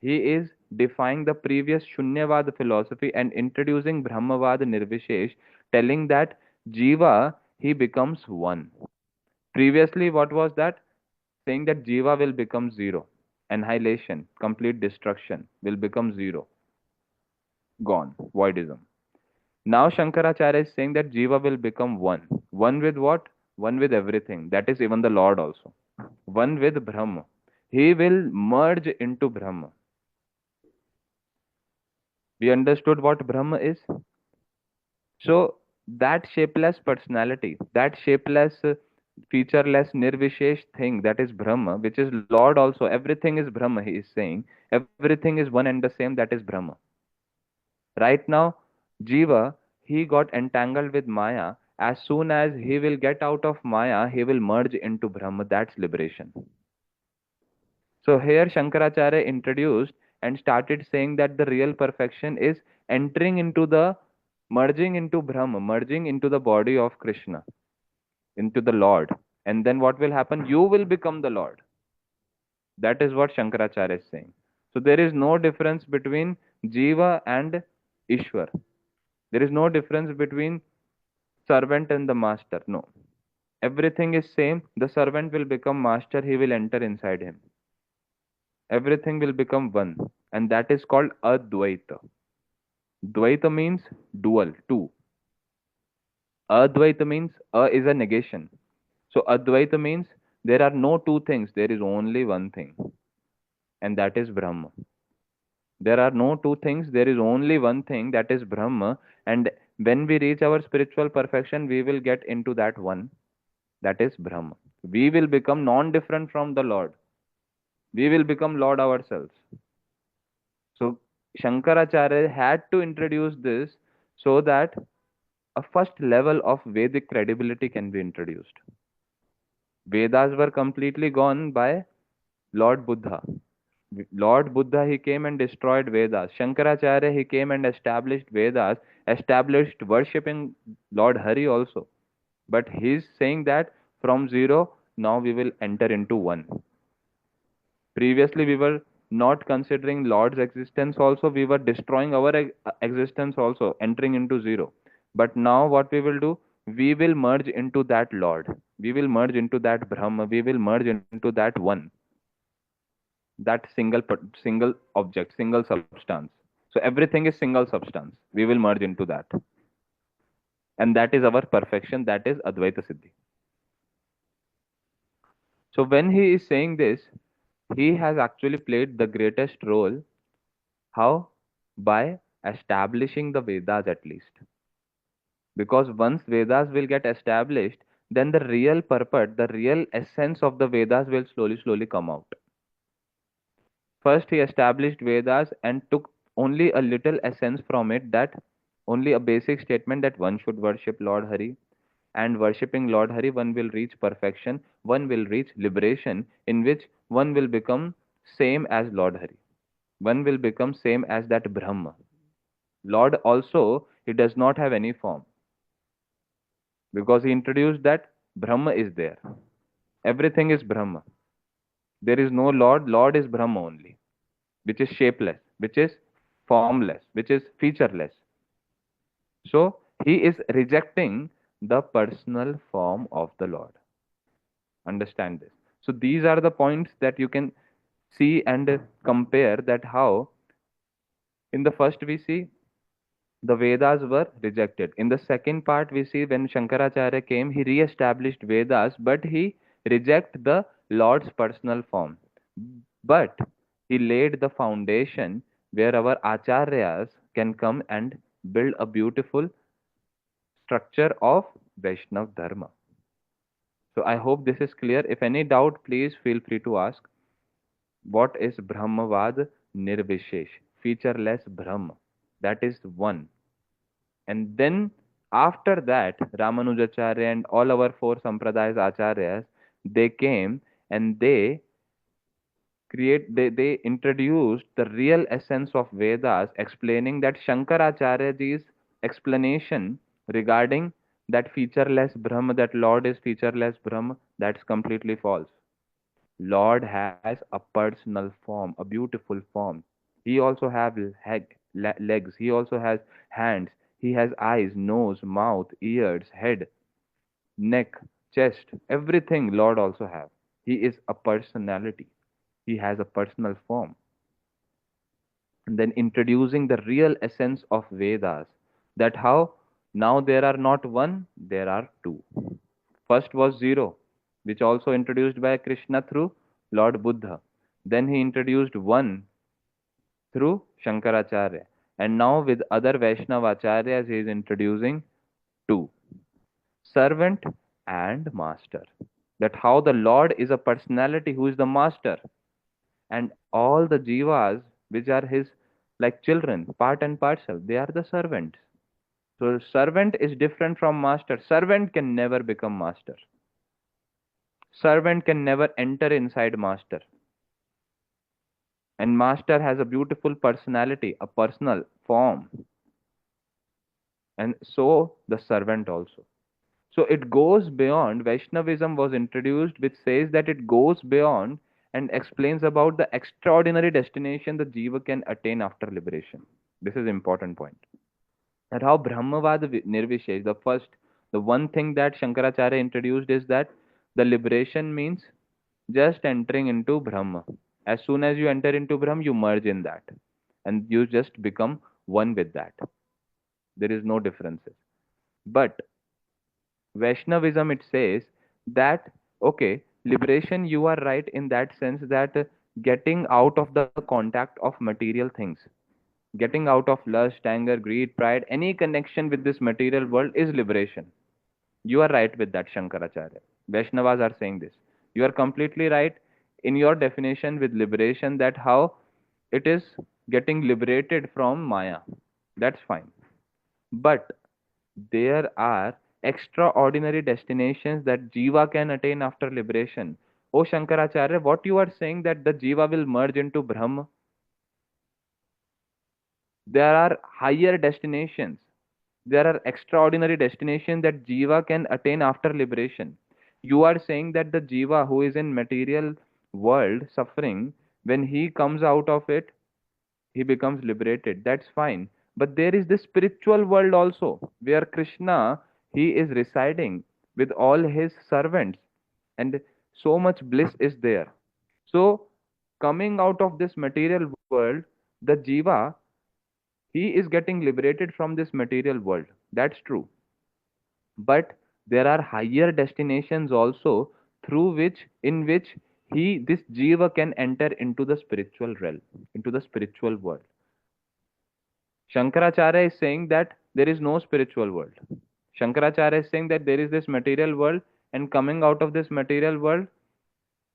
He is defying the previous Sunyavada philosophy and introducing Brahmavada Nirvishesh, telling that Jiva, he becomes one. Previously, what was that? Saying that Jiva will become zero. Annihilation, complete destruction will become zero. Gone. Voidism. Now Shankaracharya is saying that Jiva will become one. One with what? One with everything. That is even the Lord also. One with Brahma. He will merge into Brahma. We understood what Brahma is. So that shapeless personality, that shapeless, featureless, nirvishesh thing, that is Brahma, which is Lord also. Everything is Brahma, he is saying. Everything is one and the same, that is Brahma. Right now, Jiva, he got entangled with Maya. As soon as he will get out of Maya, he will merge into Brahma. That's liberation. So here Shankaracharya introduced and started saying that the real perfection is entering into the merging into Brahma, merging into the body of Krishna, into the Lord. And then what will happen? You will become the Lord. That is what Shankaracharya is saying. So there is no difference between Jiva and Ishwar. There is no difference between servant and the master. No. Everything is same. The servant will become master. He will enter inside him. Everything will become one. And that is called Advaita. Dvaita means dual, two. Advaita means is a negation. So Advaita means there are no two things, there is only one thing, and that is Brahma. There are no two things, there is only one thing, that is Brahma. And when we reach our spiritual perfection, we will get into that one, that is Brahma. We will become non different from the Lord. We will become Lord ourselves. So Shankaracharya had to introduce this so that a first level of Vedic credibility can be introduced. Vedas were completely gone by Lord Buddha. Lord Buddha, he came and destroyed Vedas. Shankaracharya, he came and established Vedas, established worshipping Lord Hari also. But he's saying that from zero, now we will enter into one. Previously, we were not considering Lord's existence also, we were destroying our existence also, entering into zero. But now, what we will do? We will merge into that Lord. We will merge into that Brahma. We will merge into that one. That single object, single substance. So everything is single substance. We will merge into that. And that is our perfection. That is Advaita Siddhi. So when he is saying this, he has actually played the greatest role. How? By establishing the Vedas at least. Because once Vedas will get established, then the real purport, the real essence of the Vedas will slowly come out. First, he established Vedas and took only a little essence from it, that only a basic statement that one should worship Lord Hari, and worshipping Lord Hari, one will reach perfection, one will reach liberation, in which one will become same as Lord Hari. One will become same as that Brahma. Lord also, he does not have any form, because he introduced that Brahma is there. Everything is Brahma. There is no Lord. Lord is Brahma only, which is shapeless, which is formless, which is featureless. So he is rejecting the personal form of the Lord. Understand this. So these are the points that you can see and compare, that how in the first we see the Vedas were rejected. In the second part, we see when Shankaracharya came, he re-established Vedas, but he rejected the Lord's personal form. But he laid the foundation where our acharyas can come and build a beautiful structure of Vaishnav Dharma. So I hope this is clear. If any doubt, please feel free to ask. What is Brahmavad Nirvishesh? Featureless Brahma. That is one. And then after that, Ramanujacharya and all our four Sampradayas Acharyas, they came and they introduced the real essence of Vedas, explaining that Shankaracharyaji's explanation regarding that featureless Brahma, that Lord is featureless Brahma, that's completely false. Lord has a personal form, a beautiful form. He also has legs. He also has hands. He has eyes, nose, mouth, ears, head, neck, chest. Everything Lord also have. He is a personality. He has a personal form. And then introducing the real essence of Vedas. That how now there are not one, there are two. First was zero, which also introduced by Krishna through Lord Buddha. Then he introduced one through Shankaracharya. And now with other Vaishnava Acharyas, he is introducing two, servant and master. That how the Lord is a personality who is the master, and all the jivas, which are his like children, part and parcel, they are the servants. So servant is different from master. Servant can never become master. Servant can never enter inside master. And master has a beautiful personality, a personal form. And so the servant also. So it goes beyond. Vaishnavism was introduced, which says that it goes beyond and explains about the extraordinary destination the jiva can attain after liberation. This is important point. And how Brahmavada Nirvishesh, the one thing that Shankaracharya introduced is that the liberation means just entering into Brahma. As soon as you enter into Brahma, you merge in that. And you just become one with that. There is no differences. But Vaishnavism, it says that, okay, liberation, you are right in that sense that getting out of the contact of material things, getting out of lust, anger, greed, pride, any connection with this material world is liberation. You are right with that, Shankaracharya. Vaishnavas are saying this. You are completely right in your definition with liberation, that how it is getting liberated from Maya. That's fine. But there are extraordinary destinations that Jiva can attain after liberation. Oh Shankaracharya, what you are saying that the Jiva will merge into Brahma? There are higher destinations. There are extraordinary destinations that Jiva can attain after liberation. You are saying that the Jiva who is in material world suffering, when he comes out of it, he becomes liberated. That's fine. But there is this spiritual world also, where Krishna, he is residing with all his servants, and so much bliss is there. So coming out of this material world, the jiva, he is getting liberated from this material world. That's true. But there are higher destinations also through which, in which this Jiva can enter into the spiritual realm, into the spiritual world. Shankaracharya is saying that there is no spiritual world. Shankaracharya is saying that there is this material world, and coming out of this material world,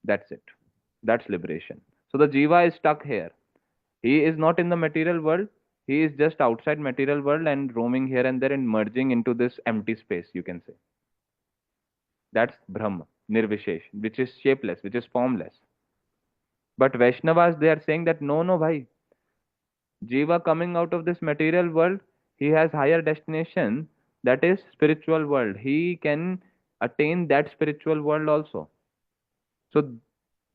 that's it. That's liberation. So the Jiva is stuck here. He is not in the material world. He is just outside material world and roaming here and there and merging into this empty space, you can say. That's Brahma, Nirvishesh, which is shapeless, which is formless. But Vaishnavas, they are saying that no, no, bhai. Jiva coming out of this material world, he has higher destination, that is spiritual world. He can attain that spiritual world also. So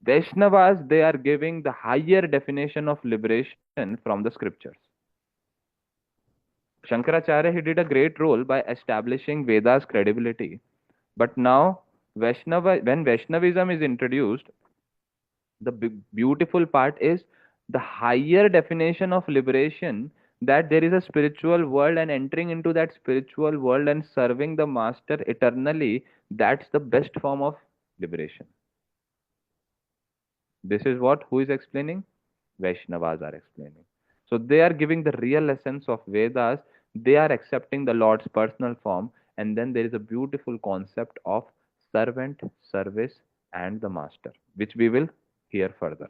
Vaishnavas, they are giving the higher definition of liberation from the scriptures. Shankaracharya, he did a great role by establishing Veda's credibility. But now, when Vaishnavism is introduced, the beautiful part is the higher definition of liberation, that there is a spiritual world, and entering into that spiritual world and serving the master eternally, that's the best form of liberation. This is what who is explaining? Vaishnavas are explaining. So they are giving the real essence of Vedas. They are accepting the Lord's personal form, and then there is a beautiful concept of servant, service, and the master, which we will hear further.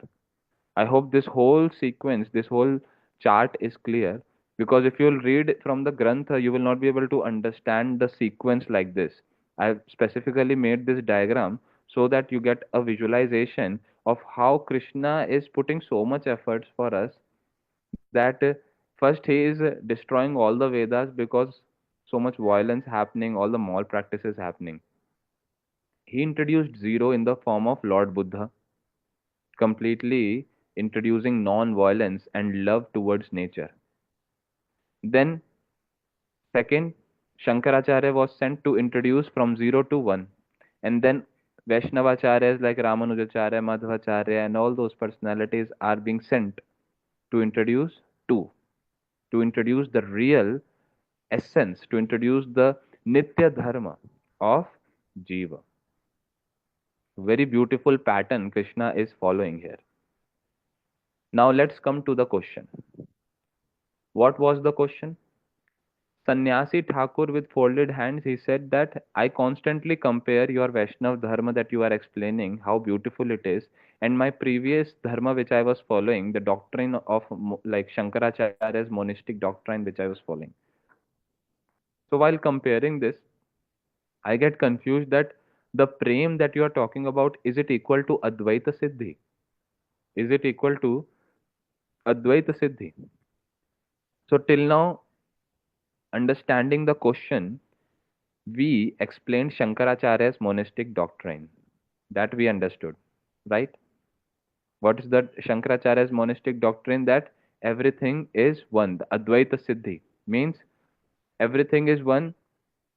I hope this whole sequence, this whole chart is clear, because if you'll read from the Grantha, you will not be able to understand the sequence like this. I have specifically made this diagram so that you get a visualization of how Krishna is putting so much efforts for us, that first he is destroying all the Vedas because so much violence happening, all the malpractices happening. He introduced zero in the form of Lord Buddha, completely introducing non-violence and love towards nature. Then, second, Shankaracharya was sent to introduce from 0 to 1. And then Vaishnavacharyas like Ramanujacharya, Madhvacharya, and all those personalities are being sent to introduce 2, to introduce the real essence, to introduce the Nitya Dharma of Jiva. Very beautiful pattern Krishna is following here. Now let's come to the question. What was the question? Sannyasi Thakur with folded hands, he said that I constantly compare your Vaishnav Dharma that you are explaining, how beautiful it is, and my previous Dharma which I was following, the doctrine of like Shankaracharya's monistic doctrine which I was following. So while comparing this, I get confused that the Prem that you are talking about, is it equal to Advaita Siddhi? Is it equal to Advaita Siddhi? So till now, understanding the question, we explained Shankaracharya's monastic doctrine. That we understood, right? What is that Shankaracharya's monastic doctrine? That everything is one. The Advaita Siddhi means everything is one.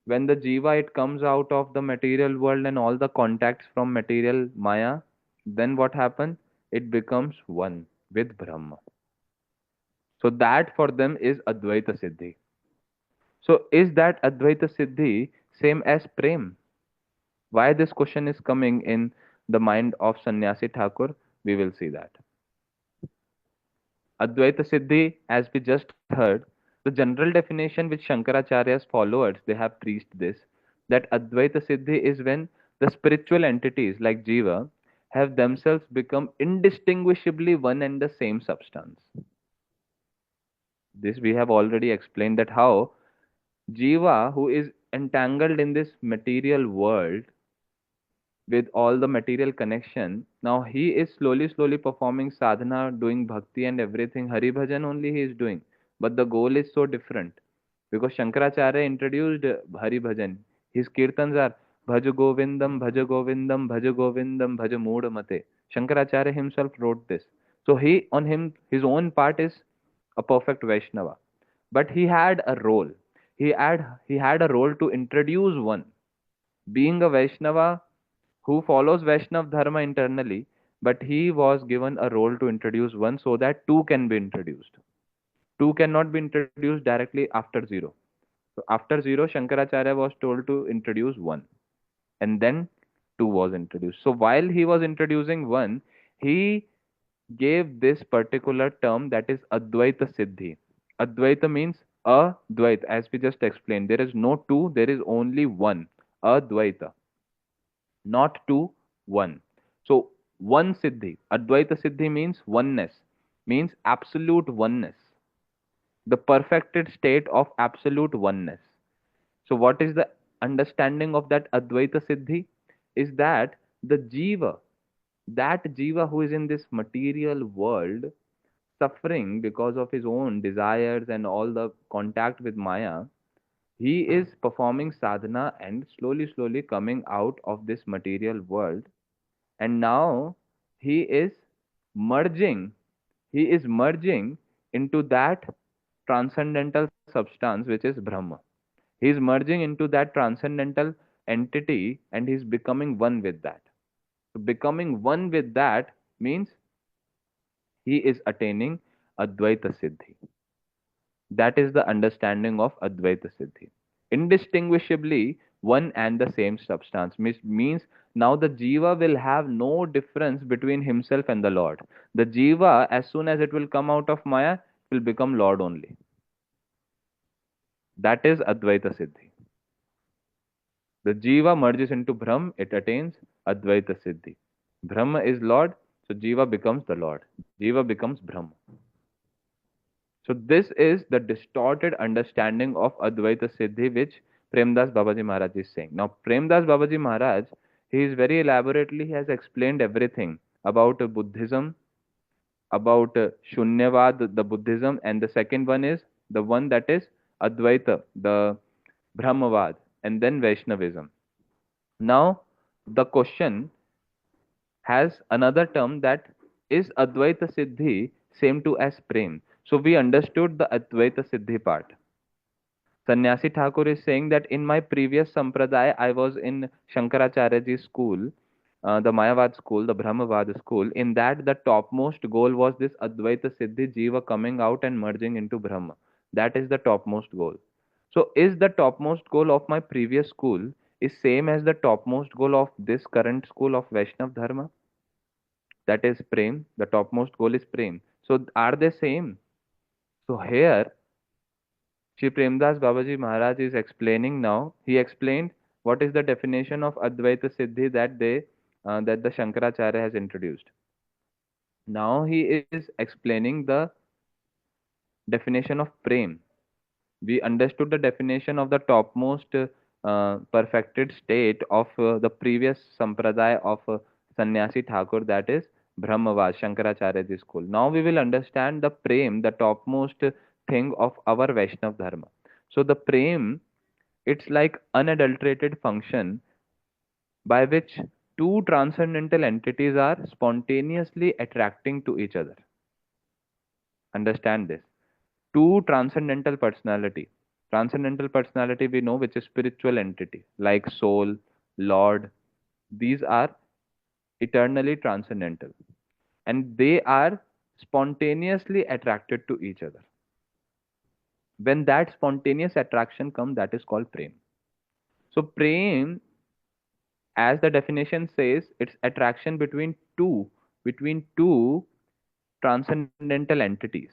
When the Jiva, it comes out of the material world and all the contacts from material Maya, then what happens? It becomes one with Brahma. So that for them is Advaita Siddhi. So is that Advaita Siddhi same as Prem? Why this question is coming in the mind of Sannyasi Thakur, we will see that. Advaita Siddhi, as we just heard, the general definition which Shankaracharya's followers, they have preached this, that Advaita Siddhi is when the spiritual entities like Jiva have themselves become indistinguishably one and the same substance. This we have already explained, that how Jiva, who is entangled in this material world, with all the material connection. Now he is slowly performing sadhana, doing bhakti and everything. Hari bhajan only he is doing. But the goal is so different. Because Shankaracharya introduced Hari bhajan. His kirtans are Bhaj Govindam, Bhaj Govindam, Bhaj Govindam, Bhaj Mood Mate. Shankaracharya himself wrote this. So he, on him, his own part is a perfect Vaishnava. But he had a role. He had a role to introduce one. Being a Vaishnava, who follows Vaishnav Dharma internally, but he was given a role to introduce one so that two can be introduced. Two cannot be introduced directly after zero. So after zero, Shankaracharya was told to introduce one. And then two was introduced. So while he was introducing one, he gave this particular term, that is Advaita Siddhi. Advaita means Advaita, as we just explained. There is no two, there is only one. Advaita, not two, one. So one Siddhi. Advaita Siddhi means oneness, means absolute oneness, the perfected state of absolute oneness. So, what is the understanding of that Advaita Siddhi? Is that the Jiva, that Jiva who is in this material world, suffering because of his own desires and all the contact with Maya, he is performing sadhana and slowly, slowly coming out of this material world. And now he is merging, he is merging into that transcendental substance which is Brahma. He is merging into that transcendental entity and he is becoming one with that. So becoming one with that means he is attaining Advaita Siddhi. That is the understanding of Advaita Siddhi. Indistinguishably one and the same substance means now the Jiva will have no difference between himself and the Lord. The Jiva, as soon as it will come out of Maya, will become Lord only. That is Advaita Siddhi. The Jiva merges into Brahm, it attains Advaita Siddhi. Brahma is Lord, so Jiva becomes the Lord. Jiva becomes Brahma. So this is the distorted understanding of Advaita Siddhi which Premdas Babaji Maharaj is saying. Now Premdas Babaji Maharaj, he is very elaborately, he has explained everything about Buddhism, about Sunyavada, the Buddhism, and the second one is the one that is Advaita, the Brahmavada, and then Vaishnavism. Now, the question has another term, that is Advaita Siddhi same to as Prem. So we understood the Advaita Siddhi part. Sannyasi Thakur is saying that in my previous sampradaya, I was in Shankaracharyaji's school, the Mayavad school, the Brahmavada school. In that, the topmost goal was this Advaita Siddhi, Jiva coming out and merging into Brahma. That is the topmost goal. So, is the topmost goal of my previous school is same as the topmost goal of this current school of Vaishnav Dharma? That is Prem. The topmost goal is Prem. So, are they same? So here Shri Premdas Babaji Maharaj is explaining now. He explained what is the definition of Advaita Siddhi that the Shankaracharya has introduced. Now he is explaining the definition of Prem. We understood the definition of the topmost perfected state of the previous sampradaya of Sannyasi Thakur, that is Brahmavad, Shankaracharya's school. Now we will understand the Prem, the topmost thing of our Vaishnav Dharma. So the Prem, it's like unadulterated function by which two transcendental entities are spontaneously attracting to each other. Understand this. Two transcendental personality. Transcendental personality we know, which is spiritual entity like soul, Lord. These are eternally transcendental and they are spontaneously attracted to each other. When that spontaneous attraction comes, that is called Prem. So Prem, as the definition says, it's attraction between two transcendental entities.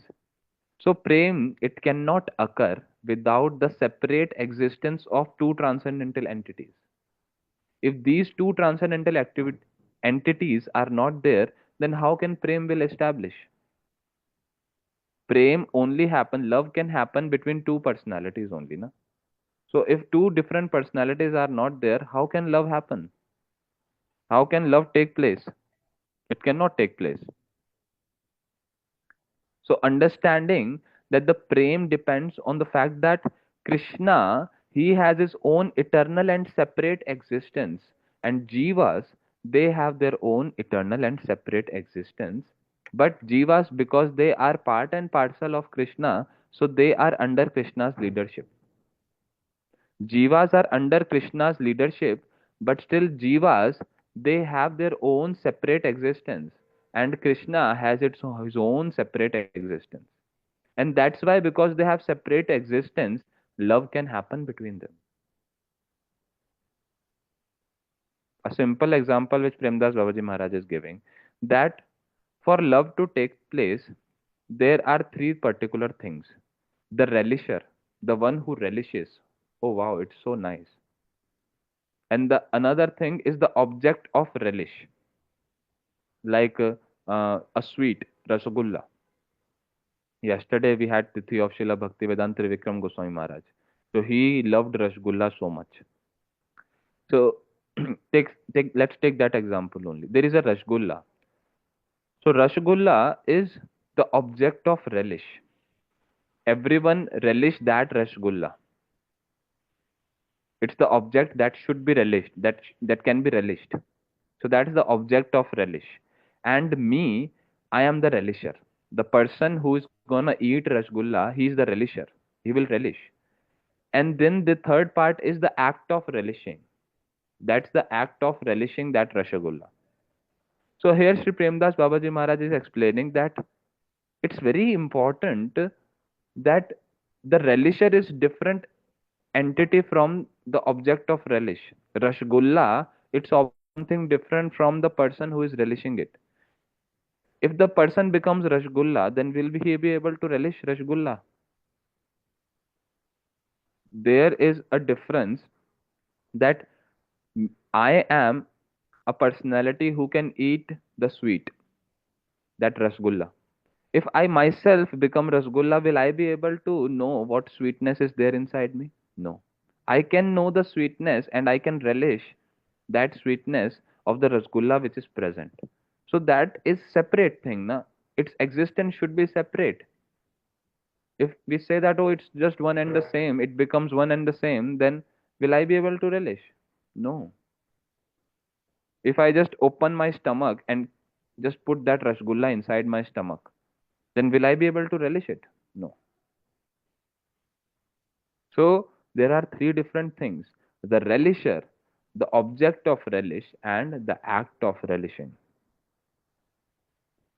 So Prem, it cannot occur without the separate existence of two transcendental entities. If these two transcendental entities are not there, then how can Prem will establish? Prem only happen, love can happen between two personalities only, na? So if two different personalities are not there, how can love happen? How can love take place? It cannot take place. So understanding that the prem depends on the fact that Krishna, he has his own eternal and separate existence, and jivas, they have their own eternal and separate existence. But jivas, because they are part and parcel of Krishna, so they are under Krishna's leadership. Jivas are under Krishna's leadership, but still Jivas, they have their own separate existence, and Krishna has his own separate existence. And that's why, because they have separate existence, love can happen between them. A simple example which Premdas Babaji Maharaj is giving, that for love to take place, there are three particular things. The relisher, the one who relishes. Oh wow, it's so nice. And the another thing is the object of relish, like a sweet, Rasagulla. Yesterday we had Tithi of Srila Bhaktivedanta Trivikram Goswami Maharaj. So he loved Rasgulla so much. So let's take that example only. There is a Rasgulla. So Rasgulla is the object of relish. Everyone relish that Rasgulla. It's the object that should be relished, that can be relished. So that is the object of relish. And me, I am the relisher. The person who is gonna eat Rasgulla, he is the relisher. He will relish. And then the third part is the act of relishing. That's the act of relishing that Rasgulla. So here Sri Premdas Babaji Maharaj is explaining that it's very important that the relisher is different entity from the object of relish. Rasgulla, it's something different from the person who is relishing it. If the person becomes Rasgulla, then will he be able to relish Rasgulla? There is a difference that I am a personality who can eat the sweet, that Rasgulla. If I myself become Rasgulla, will I be able to know what sweetness is there inside me? No. I can know the sweetness and I can relish that sweetness of the Rasgulla which is present. So that is separate thing, na? Its existence should be separate. If we say that, oh, it's just one and the same, it becomes one and the same, then will I be able to relish? No. If I just open my stomach and just put that Rasgulla inside my stomach, then will I be able to relish it? No. So there are three different things: the relisher, the object of relish, and the act of relishing.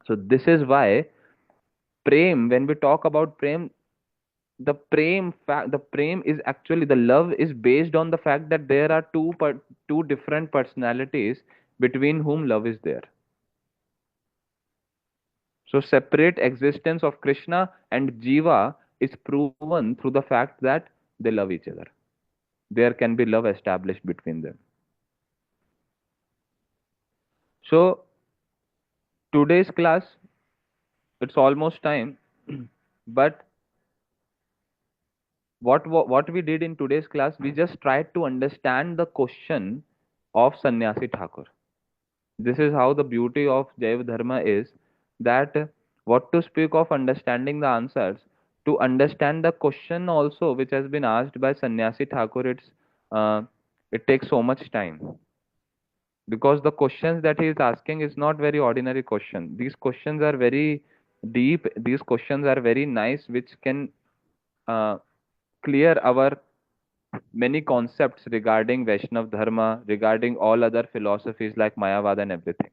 So this is why prem, when we talk about prem, the prem is actually, the love is based on the fact that there are two different personalities between whom love is there. So separate existence of Krishna and Jiva is proven through the fact that they love each other. There can be love established between them. So today's class, it's almost time, but what we did in today's class, we just tried to understand the question of Sannyasi Thakur. This is how the beauty of Jaiva Dharma is, that what to speak of understanding the answers, to understand the question also which has been asked by Sannyasi Thakur, uh, it takes so much time, because the questions that he is asking is not very ordinary question. These questions are very deep. These questions are very nice, which can uh, clear our many concepts regarding Vaishnava Dharma, regarding all other philosophies like Mayavada and everything.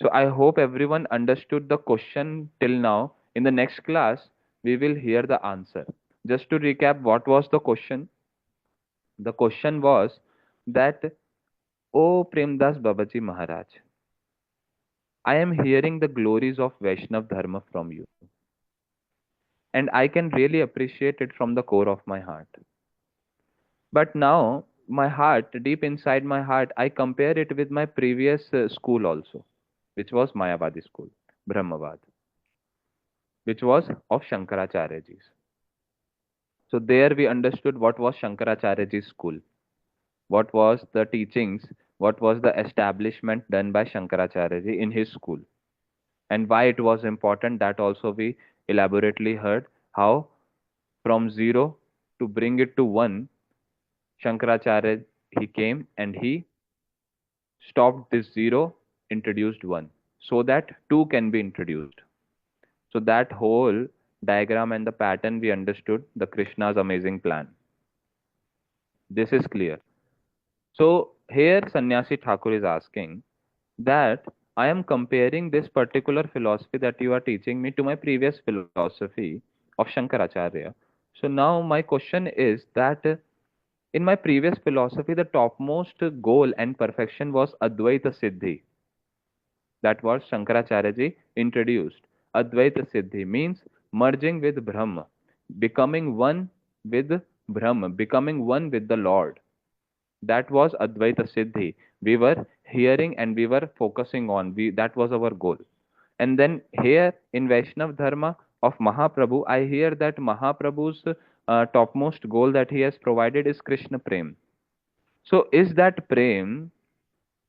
So I hope everyone understood the question till now. In the next class, we will hear the answer. Just to recap, what was the question? The question was that, O Premdas Babaji Maharaj, I am hearing the glories of Vaishnav Dharma from you, and I can really appreciate it from the core of my heart. But now, my heart, deep inside my heart, I compare it with my previous school also, which was Mayavadi school, Brahmavada, which was of Shankaracharyaji's. So there we understood what was Shankaracharyaji's school, what was the teachings, what was the establishment done by Shankaracharyaji in his school, and why it was important. That also we elaborately heard, how from zero to bring it to one, Shankaracharya, he came and he stopped this zero, introduced one, so that two can be introduced. So that whole diagram and the pattern we understood, the Krishna's amazing plan. This is clear. So here Sannyasi Thakur is asking that I am comparing this particular philosophy that you are teaching me to my previous philosophy of Shankaracharya. So now my question is that In my previous philosophy, the topmost goal and perfection was Advaita Siddhi. That was Shankaracharya ji introduced. Advaita Siddhi means merging with Brahma, becoming one with Brahma, becoming one with the Lord. That was Advaita Siddhi. We were hearing and we were focusing on. That was our goal. And then here in Vaishnav Dharma of Mahaprabhu, I hear that Mahaprabhu's topmost goal that he has provided is Krishna Prem. So is that Prem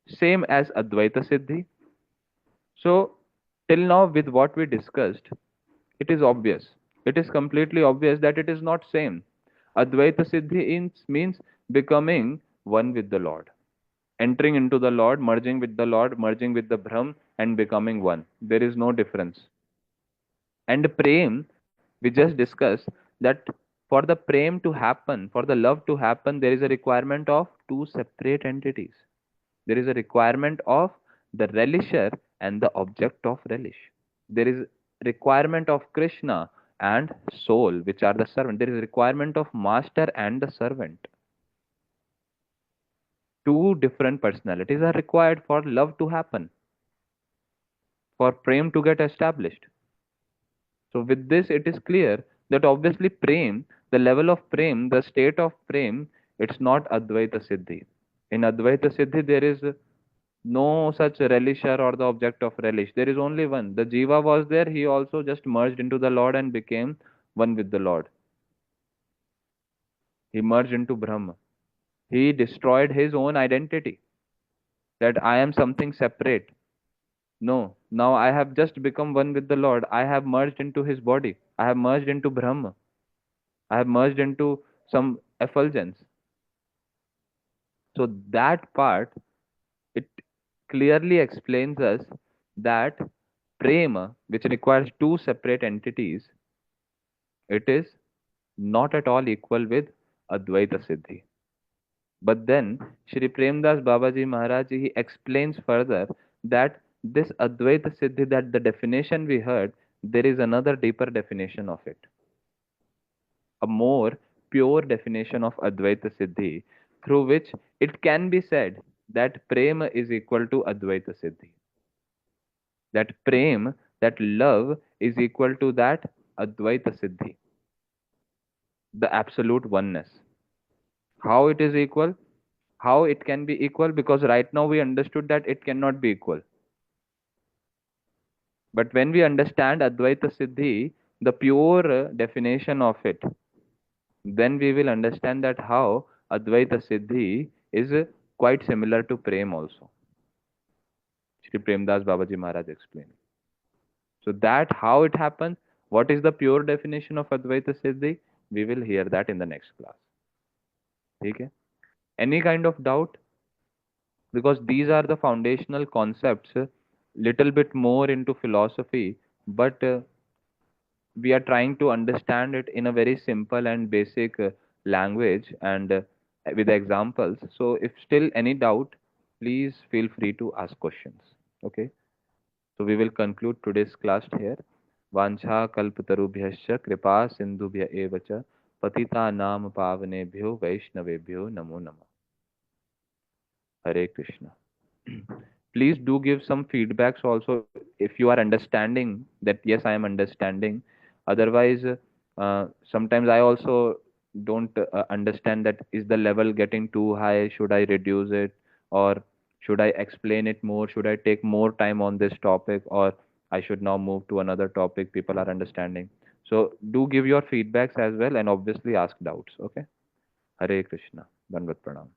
same as Advaita Siddhi? So till now with what we discussed, it is obvious. It is completely obvious that it is not same. Advaita Siddhi means becoming one with the Lord. Entering into the Lord, merging with the Lord, merging with the Brahm, and becoming one. There is no difference. And Prem, we just discussed that for the Prem to happen, for the love to happen, there is a requirement of two separate entities. There is a requirement of the relisher and the object of relish. There is requirement of Krishna and soul, which are the servant. There is requirement of master and the servant. Two different personalities are required for love to happen, for Prem to get established. So with this, it is clear that obviously Prem, the level of Prem, the state of Prem, it's not Advaita Siddhi. In Advaita Siddhi, there is no such relisher or the object of relish. There is only one. The Jiva was there, he also just merged into the Lord and became one with the Lord. He merged into Brahma. He destroyed his own identity, that I am something separate. No, now I have just become one with the Lord. I have merged into his body. I have merged into Brahma. I have merged into some effulgence. So that part, it clearly explains us that Prema, which requires two separate entities, it is not at all equal with Advaita Siddhi. But then Shri Premdas Babaji Maharaj he explains further that this Advaita Siddhi, that the definition we heard, there is another deeper definition of it. A more pure definition of Advaita Siddhi, through which it can be said that Prema is equal to Advaita Siddhi. That Prem, that love, is equal to that Advaita Siddhi, the absolute oneness. How it is equal? How it can be equal? Because right now we understood that it cannot be equal. But when we understand Advaita Siddhi, the pure definition of it, then we will understand that how Advaita Siddhi is quite similar to Prem also. Shri Premdas Babaji Maharaj explained. So that how it happens, what is the pure definition of Advaita Siddhi, we will hear that in the next class. Okay? Any kind of doubt? Because these are the foundational concepts, little bit more into philosophy, but we are trying to understand it in a very simple and basic language and with examples. So if still any doubt, please feel free to ask questions. Okay? So we will conclude today's class here. Vancha kalpatarubhyascha kripa sindhubhya evacha patita nam pavanebhyo vaishnavebhyo namo namah. Hare Krishna. Please do give some feedbacks also if you are understanding that yes, I am understanding. Otherwise, sometimes I also don't understand that is the level getting too high? Should I reduce it, or should I explain it more? Should I take more time on this topic, or I should now move to another topic people are understanding? So do give your feedbacks as well, and obviously ask doubts. Okay. Hare Krishna. Dandavat Pranam.